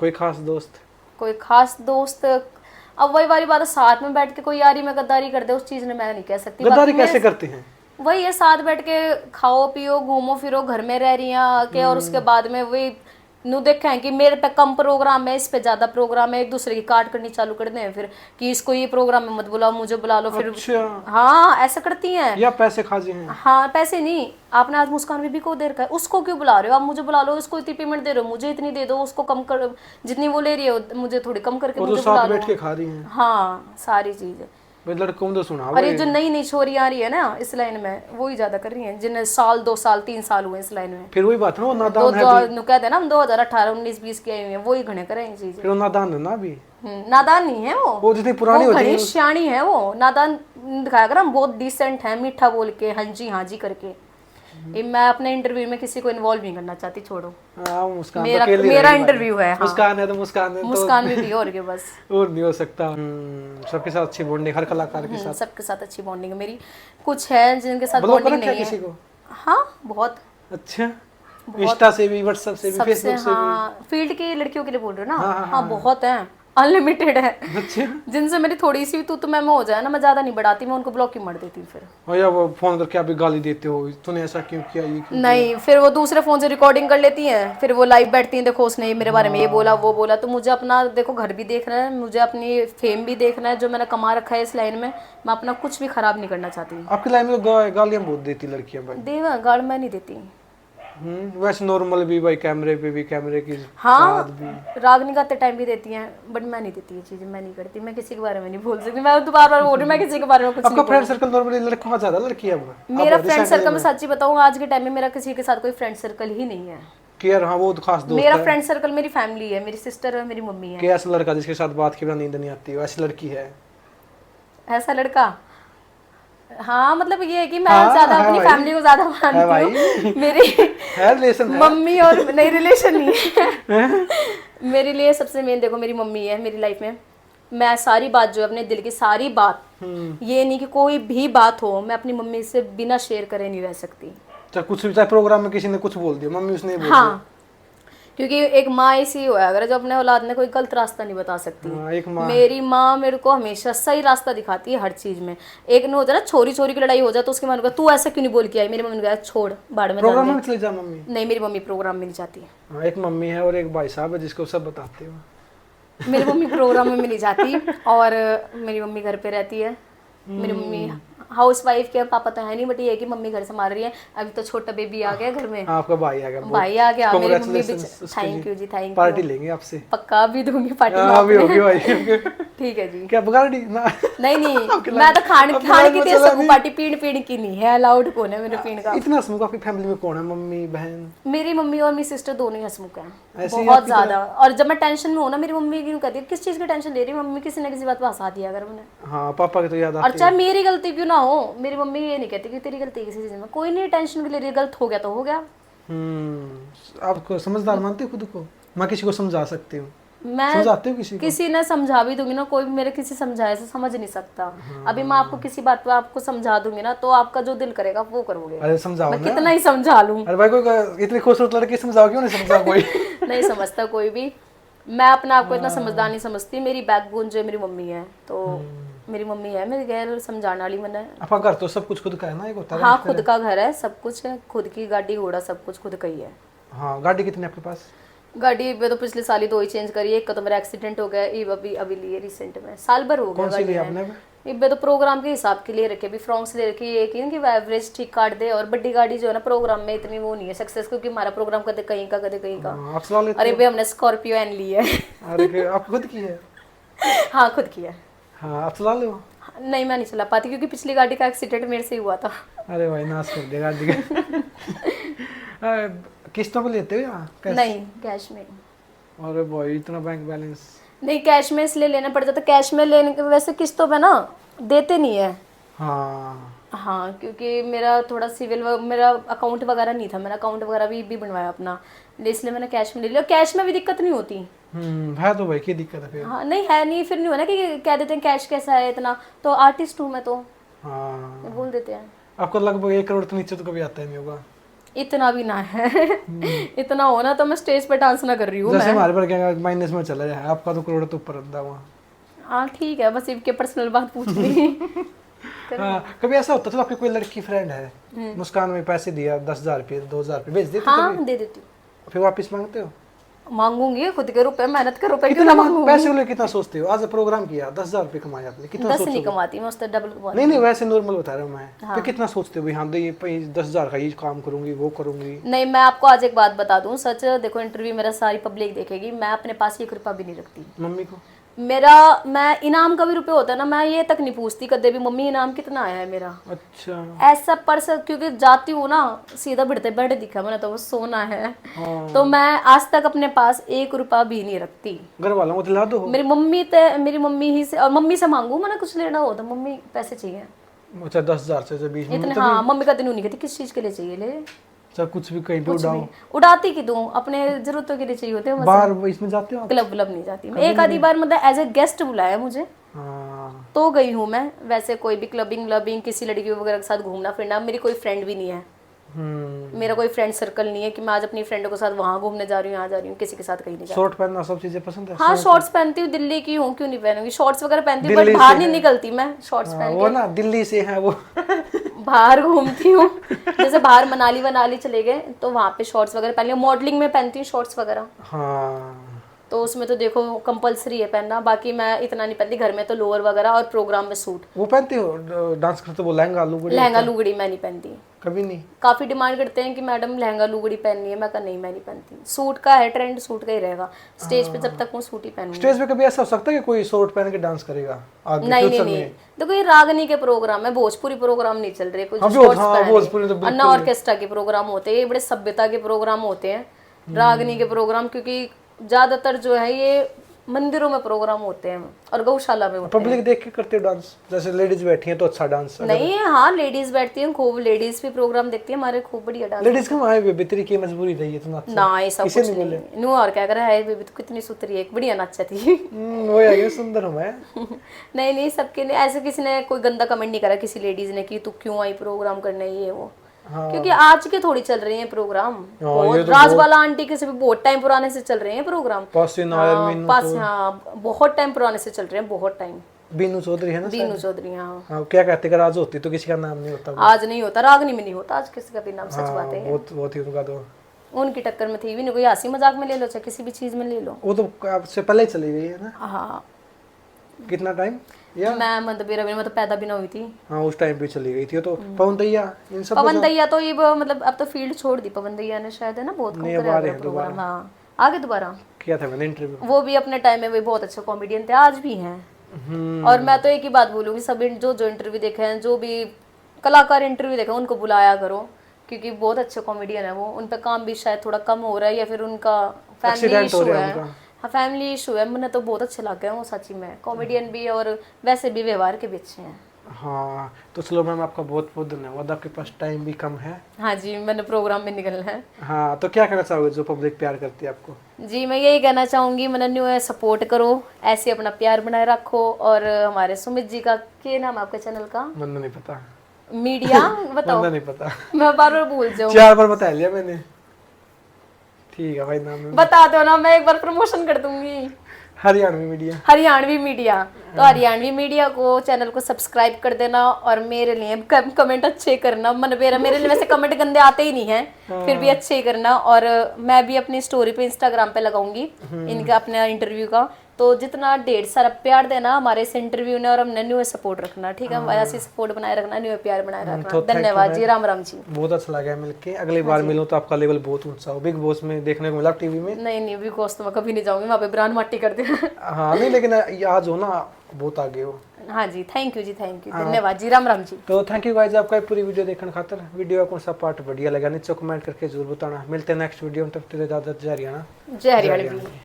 कोई खास दोस्त? कोई खास दोस्त, अब वही वाली बात है, साथ में बैठ के कोई यारी में गद्दारी कर दे, उस चीज़ ने मैं नहीं कह सकती। गद्दारी कैसे करते हैं? वही है, साथ बैठ के खाओ पियो घूमो फिरो, घर में रह रही हैं आके, और उसके बाद में वही नु देखे हैं कि मेरे पे कम प्रोग्राम है, इस पे ज्यादा प्रोग्राम है, एक दूसरे की काट करनी चालू कर दें फिर कि इसको ये प्रोग्राम में मत बुलाओ, मुझे बुला लो फिर। अच्छा। हाँ, ऐसा करती हैं। या पैसे खाजे हैं? हाँ, पैसे नहीं, आपने आज मुस्कान बीबी को दे रखा है, उसको क्यों बुला रहे हो आप? मुझे बुला लो, इसको इतनी पेमेंट दे रहे हो, मुझे इतनी दे दो, उसको कम कर, जितनी वो ले रही है मुझे थोड़ी कम करके मुझे बुला साथ लो। बैठ के खा रही हैं। हाँ, सारी चीजें। लड़कों को तो सुना। और ये जो नई नई छोरी आ रही है ना इस लाइन में, वो ही ज्यादा कर रही हैं, जिन्हें साल 2 साल 3 साल हुए इस लाइन में। फिर वही बात है ना, वो नादान है भी। कहते हैं ना हम 2018 19 20 के आए हुए हैं, वो ही घने करें चीजें। फिर वो नादान है ना भी। नादान नहीं है वो जितनी पुरानी होती है, सियाणी है वो। नादान दिखाया कर, हम बहुत डिसेंट है, मीठा बोल के, हाँ जी हाँ जी करके। मैं अपने इंटरव्यू में किसी को इन्वॉल्व नहीं करना चाहती, छोड़ो। मुस्कान मेरा इंटरव्यू है। मुस्कान है तो मुस्कान है, मुस्कान में भी और के बस और नहीं हो सकता। सबके साथ अच्छी बॉन्डिंग, हर कलाकार के साथ सबके साथ अच्छी बॉन्डिंग है मेरी। कुछ है जिनके साथ बॉन्डिंग नहीं है किसी को। हाँ, बहुत अच्छा, इंस्टा से भी, व्हाट्सएप से भी, फेसबुक से भी। हाँ, फील्ड की लड़कियों के लिए बोल रहे हो ना? हाँ, बहुत है, अनलिमिटेड है। अच्छा, जिनसे मेरी थोड़ी सी तू मैं हो जाए ना, मैं ज्यादा नहीं बढ़ाती, मैं उनको ब्लॉक ही मार देती हूँ फिर। और या वो फोन करके आप गाली देते हो, तूने ऐसा क्यों किया, ये क्यों? नहीं, फिर वो दूसरे फोन से रिकॉर्डिंग कर लेती हैं, फिर वो लाइव बैठती हैं, देखो उसने मेरे बारे में ये बोला वो बोला। तो मुझे अपना देखो घर भी देखना है, मुझे अपनी फेम भी देखना है, जो मैंने कमा रखा है इस लाइन में, मैं अपना कुछ भी खराब नहीं करना चाहती। आपकी लाइन में तो गालियां बहुत देती लड़कियां भाई। देवा गाड़ मैं नहीं देती, वैसे नॉर्मल भी भाई, कैमरे पे भी, कैमरे की हाँ साथ भी। राग निकालते टाइम भी देती हैं, बट मैं नहीं देती ये चीजें, मैं नहीं करती, मैं किसी के बारे में नहीं बोल सकती, मैं दोबारा बार बोल रही हूँ, मैं किसी के बारे में कुछ आपका नहीं फ्रेंड बोलूंगी। सर्कल नॉर्मली लड़का ज्यादा, लड़की है अब? मेरा फ्रेंड सर्कल, मैं सच्ची बताऊँ आज के टाइम में मेरा किसी के साथ कोई फ्रेंड सर्कल ही नहीं है। कि यार हाँ वो तो खास दोस्त मेरा है फ्रेंड सर्कल मेरी फैमिली है, मेरी सिस्टर है, मेरी मम्मी है। कि ऐसा लड़का जिसके साथ बात की बिना नींद नहीं आती, वैसी लड़की है? ऐसा लड़का, हाँ मतलब ये है कि मैं हाँ, ज्यादा है अपनी भाई। फैमिली को ज्यादा है भाई। मानती हूँ। मेरी है रिलेशन है। मम्मी और नहीं, रिलेशन नहीं है। मेरे लिए सबसे मेन देखो मेरी मम्मी है मेरी लाइफ में। मैं सारी बात जो है अपने दिल की सारी बात, ये नहीं कि कोई भी बात हो मैं अपनी मम्मी से बिना शेयर करे नहीं रह सकती। चाहे कुछ भी, चाहे प्रोग्राम में किसी ने कुछ बोल दिया, मम्मी उसने बोल हाँ क्योंकि एक माँ ऐसी हो अगर जो अपने औलाद ने कोई गलत रास्ता नहीं बता सकती। दिया। हाँ, एक माँ। मेरी माँ मेरे को हमेशा सही रास्ता दिखाती है हर चीज में। एक न होता है ना छोरी छोरी की लड़ाई हो जाए तो उसके मन को तू ऐसा क्यों नहीं बोल के आई, मेरी मम्मी ने कहा छोड़ बाढ़ में प्रोग्राम जाने में चले जा मम्मी। दे। नहीं मेरी मम्मी प्रोग्राम में नहीं जाती। हाँ, एक मम्मी है और एक भाई साहब है जिसको सब बताते हो। मेरी मम्मी प्रोग्राम में नहीं जाती और मेरी मम्मी घर पे रहती है। मेरी मम्मी हाउस वाइफ के, पापा तो है नहीं, बट ये है कि मम्मी घर संभाल रही है। अभी तो छोटा बेबी आ गया घर में। हाँ, आपका भाई आ गया। भाई आ गया, मेरी मम्मी भी। Congratulations उसके थैंक लिए। यू जी, थैंक पार्टी यू। लेंगे आपसे। पक्का भी दूंगी पार्टी में हाँ, अभी आपने। होगी भाई। ठीक है जी। क्या पार्टी ना? नहीं नहीं मैं तो खाने आपके खाने लाइन की में दे चला सकूं, नहीं। पार्टी पीण पीण की नहीं है, अलाउड कौन है मेरे पीण का। इतना हंसमुख आपकी फैमिली में कौन है? मम्मी, बहन? मेरी मम्मी और मेरी सिस्टर दोनों ही हंसमुख हैं, ऐसे ही बहुत आपकी तरह? ज्यादा। और जब मैं टेंशन में हूं ना मेरी मम्मी क्यों कहती है किस चीज की टेंशन ले रही है, मम्मी किसी ना किसी बात पे हंसा दिया अगर मैंने। हाँ, पापा की तो याद और आती है। चाहे मेरी गलती क्यों ना हो, मेरी मम्मी ये नहीं कहती कि तेरी गलती है किसी चीज में, कोई नहीं टेंशन के ले रही है, गलत हो गया तो हो गया। आपको समझदार मानते हो खुद को? मैं किसी को समझा सकती हूँ, मैं समझाते हो किसी को? किसी ने समझा भी दूंगी ना, कोई भी मेरे किसी समझाए से समझ नहीं सकता। अभी मैं आपको किसी बात पे आपको समझा दूंगी ना तो आपका जो दिल करेगा वो करोगे। अरे समझाओ मैं ना। कितना ही समझा लूं, अरे भाई, कोई इतनी खूबसूरत लड़की समझाओ, क्यों नहीं समझा कोई? नहीं समझता कोई भी। मैं अपने आप को इतना समझदार नहीं समझती। मेरी बैकबोन जो है मेरी मम्मी है, तो मेरी मम्मी है मेरी गैर समझाने वाली। मैंने आपका घर तो सब कुछ खुद का है ना? एक होता है हाँ खुद का घर है, सब कुछ है, खुद की गाड़ी घोड़ा सब कुछ खुद का ही है। हाँ, गाड़ी कितनी है आपके पास? गाड़ी में तो पिछले साल ही 2 ही चेंज करी है। एक का तो मेरा एक्सीडेंट हो गया, ये अभी अभी लिए रिसेंट में, साल भर हो गया। कौन सी ली आपने? ये तो प्रोग्राम के हिसाब के लिए रखे, अभी फ्रॉन्क्स ले रखी है कि एवरेज ठीक काट दे। और बड़ी गाड़ी जो है ना प्रोग्राम में इतनी वो नहीं है सक्सेस, क्योंकि हमारा प्रोग्राम कदे कहीं का कदे कहीं का। हाँ, आप चला लेते अरे भाई हमने स्कॉर्पियो एन ली है। हो? अरे आप खुद की है? हाँ खुद की है। हाँ, आप चला लो। नहीं मैं नहीं चला पाती क्योंकि पिछली गाड़ी का एक्सीडेंट मेरे से ही हुआ था। अरे भाई, नाश कर दिया गाड़ी का। किस्तों पे लेते हो या कैश? नहीं कैश में। अरे भाई, इतना बैंक बैलेंस? नहीं कैश में इसलिए लेना पड़ जाता, कैश में लेने के वैसे किस्तों पे ना देते नहीं है। हाँ। हाँ क्योंकि मेरा थोड़ा सिविल मेरा अकाउंट वगैरह नहीं था, मैंने अकाउंट वगैरह भी बनवाया अपना, इसलिए मैंने कैश में ले लिया। कैश में भी दिक्कत नहीं होती। है तो भाई, क्या दिक्कत है फिर? हाँ नहीं है नहीं, फिर नहीं हो ना कि कह देते हैं कैश कैसा है इतना, तो आर्टिस्ट हूँ मैं तो हाँ, बोल देते हैं। आपको लगभग 1 करोड़ तो नीचे तो कभी आता ही नहीं होगा। इतना भी ना है। इतना हो ना तो मैं स्टेज पे डांस ना कर रही हूँ जैसे मैं। हमारे पर क्या माइनस में चला जाए, आपका तो करोड़ तो ऊपर रहता है वहाँ। हाँ ठीक है, बस इनके पर्सनल बात पूछ ली। हाँ, कभी ऐसा होता था आपकी कोई लड़की फ्रेंड है, मुस्कान में पैसे दिया 10,000 रुपये 2,000 रुपये भेज देते हाँ कभी? दे देती हूँ। फिर वापस मांगते हो? मांगूंगी खुद के रुपए, मेहनत के रुपए क्यों कितना ना मांगूंगी। पैसे को लेकर कितना सोचते हो? आज प्रोग्राम किया 10,000 रुपये कमाए आपने, कितना 10 सोचते नहीं हो? कमाती मैं, उससे डबल कमाती। नहीं वैसे नॉर्मल बता रहा हूँ मैं। फिर कितना सोचते हो भाई, हाँ ये 10,000 का ये काम करूंगी वो करूंगी? नहीं मैं आपको आज एक बात बता दूं सच, देखो इंटरव्यू मेरा सारी पब्लिक देखेगी, मैं अपने पास 1 रुपया भी नहीं रखती। मम्मी को? मैं इनाम का भी रुपये होता है ना, मैं ये तक नहीं पूछती कदे भी मम्मी इनाम कितना आया है मेरा। अच्छा। ऐसा पर्स क्योंकि जाती हूँ ना सीधा भिड़ते बैठे दिखा मैंने तो वो सोना है। हाँ। तो मैं आज तक अपने पास 1 रुपया भी नहीं रखती। घर वालों को दिला दो। मेरी मम्मी ही से, और मम्मी से मांगू मैंने कुछ लेना हो तो मम्मी पैसे चाहिए अच्छा, 10,000 से 20 इतने। हाँ मम्मी का दिन नहीं कहती किस चीज के लिए चाहिए ले, अच्छा, कुछ भी कहीं पे कुछ उड़ाओ। भी उड़ाती की दूं, अपने जरूरतों के लिए चाहिए होते हैं। बाहर इसमें जाते हो आप? क्लब व्लब नहीं जाती मैं, एक आधी बार मतलब एज ए गेस्ट बुलाया मुझे हाँ। तो गई हूँ मैं। वैसे कोई भी क्लबिंग किसी लड़की वगैरह के साथ घूमना फिरना, मेरी कोई फ्रेंड भी नहीं है। मेरा कोई फ्रेंड सर्कल नहीं है कि मैं आज अपनी फ्रेंडों के साथ वहाँ घूमने जा रही हूँ, यहाँ जा रही हूँ, किसी के साथ कहीं नहीं जा रही। शॉर्ट पहनना सब चीजें पसंद है? हाँ शॉर्ट्स पहनती हूँ, दिल्ली की हूँ क्यों नहीं पहनूंगी, शॉर्ट्स वगैरह पहनती हूँ, दिल्ली बट बाहर से नहीं है। निकलती मैं शॉर्ट्स हाँ, पहन वो ना दिल्ली से है वो। बाहर घूमती हूँ। जैसे बाहर मनाली चले गए तो वहाँ पे शॉर्ट्स वगैरह पहन लिया, मॉडलिंग में पहनती हूँ शॉर्ट्स वगैरह। हाँ, तो उसमें तो देखो कंपलसरी है पहनना, बाकी मैं इतना नहीं पहनती, घर में तो लोअर वगैरह और प्रोग्राम में सूट। वो पहनती हो डांस करते वो लहंगा लुगड़ी? लहंगा लुगड़ी मैं नहीं पहनती। कभी नहीं? काफी डिमांड करते हैं कि मैडम लहंगा लुगड़ी पहननी है, मैं कहा नहीं मैं नहीं पहनती, सूट का है ट्रेंड, सूट का ही रहेगा स्टेज पे, जब तक मैं सूट ही पहनूंगी। स्टेज पे कभी ऐसा हो सकता है कि कोई शॉर्ट पहन के डांस करेगा आगे नहीं फ्यूचर नहीं में? नहीं, देखो ये रागनी के प्रोग्राम है, भोजपुरी प्रोग्राम नहीं चल रहे, कुछ हाँ, शॉर्ट्स भोजपुरी तो पहने, अन्ना ऑर्केस्ट्रा के प्रोग्राम होते हैं, ये बड़े सभ्यता के प्रोग्राम होते हैं, रागनी के प्रोग्राम, क्योंकि ज्यादातर जो है ये मंदिरों में प्रोग्राम होते हैं और गौशाला में होते हैं। पब्लिक देख के करते हो डांस? जैसे लेडीज बैठी हैं तो अच्छा डांस? नहीं है, हाँ लेडीज बैठती हैं खूब, लेडीज भी प्रोग्राम देखती है हमारे, खूब बढ़िया डांस। लेडीज क्यों आए हुए बेतरी की मजबूरी रही है तो नाच? ना ऐसा कुछ नहीं, नु और क्या कर रहा है, बेबी तो कितनी सुतरी है, बढ़िया नाचा थी। वो है सुंदर हूं मैं। नहीं नहीं, सबके लिए ऐसे, किसी ने कोई गंदा कमेंट नहीं करा किसी लेडीज ने कि तू क्यों आई प्रोग्राम करने, ये वो। हाँ। क्योंकि आज के थोड़ी चल रही हैं प्रोग्राम, बहुत राजबाला आंटी के से भी बहुत टाइम पुराने से चल रहे हैं प्रोग्राम, बहुत टाइम पुराने से चल रहे हैं, बहुत टाइम। बीनू चौधरी है ना? बीनू चौधरी, हाँ। हाँ, क्या कहते हैं, आज होती तो किसी का नाम नहीं होता। आज नहीं होता, रागनी में नहीं होता आज किसी का भी नाम, सच बात है। बहुत ही उनका तो उनकी टक्कर में थी भी नहीं, कोई हंसी मजाक में ले लो चाहे किसी भी चीज में ले लो। वो तो आपसे पहले ही चली गई है ना? हाँ। कितना टाइम? या मैं मतलब मैं तो पैदा भी ना हुई थी। हाँ, उस टाइम पे चली गई थी। तो पवन दैया इन सब, पवन दैया तो ये मतलब अब तो फील्ड छोड़ दी पवन दैया ने शायद, है ना, बहुत कम करे प्रोग्राम। हाँ, आगे दोबारा किया था मैंने इंटरव्यू, वो भी अपने टाइम में भी बहुत अच्छे कॉमेडियन थे, आज भी हैं। और मैं तो एक ही बात बोलूंगी, सब जो इंटरव्यू देखे हैं, जो भी कलाकार इंटरव्यू देखे, उनको बुलाया करो, क्योंकि बहुत अच्छे कॉमेडियन है वो। उन पे काम भी शायद थोड़ा कम हो रहा है, या फिर उनका फैमिली इशू है। हाँ, फैमिली इशू है। मुझे तो बहुत अच्छे लग गए वो, सच्ची में, कॉमेडियन भी और वैसे भी व्यवहार के भी अच्छे हैं। हाँ, तो चलो मैम, आपका बहुत बहुत धन्यवाद, आपके पास टाइम भी कम है। हाँ जी, मैंने प्रोग्राम में निकलना है। हाँ, तो क्या कहना चाहोगे जो पब्लिक प्यार करती है आपको? जी, मैं यही कहना चाहूंगी, मनन्यू है, सपोर्ट करो, ऐसे अपना प्यार बनाए रखो। और हमारे सुमित जी का क्या नाम है आपके चैनल का? मुझे नहीं पता। मीडिया बताओ। मुझे नहीं पता, मैं बार बार भूल जाऊँ, 4 बार बता लिया मैंने। ठीक है भाई, नाम बता दो ना, मैं एक बार प्रमोशन कर दूंगी। हरियाणवी मीडिया। हरियाणवी मीडिया, तो हरियाणवी मीडिया को, चैनल को सब्सक्राइब कर देना। और मेरे लिए कमेंट अच्छे करना, मन मेरे लिए वैसे कमेंट गंदे आते ही नहीं है, फिर भी अच्छे ही करना। और मैं भी अपनी स्टोरी पे इंस्टाग्राम पे लगाऊंगी इनका अपने इंटरव्यू का, तो जितना ढेर सारा प्यार देना हमारे इस इंटरव्यू ने, और हमने न्यू सपोर्ट रखना, ठीक है, ऐसे सपोर्ट बनाए रखना, न्यू प्यार बनाए रखना। धन्यवाद जी, राम राम जी। बहुत अच्छा लगा मिलके, अगली बार मिलूं तो आपका लेवल बहुत ऊंचा हो। बिग बॉस में देखने को मिला टीवी में। नहीं नहीं, बिग बॉस तो मैं कभी नहीं जाऊंगी, वहाँ पे ब्रांड माटी कर दे। हाँ नहीं, लेकिन आज हो ना, बहुत आगे हो। हाँ जी, थैंक यू जी, थैंक यू, धन्यवाद जी, राम राम जी। तो थैंक यू गाइस, आपका पूरी वीडियो देखने खातर। वीडियो कौन सा पार्ट बढ़िया लगा नीचे कमेंट करके जरूर बताना। मिलते हैं नेक्स्ट वीडियो में, तब तक इजाजत, जय हरियाणा। जय हरियाणा।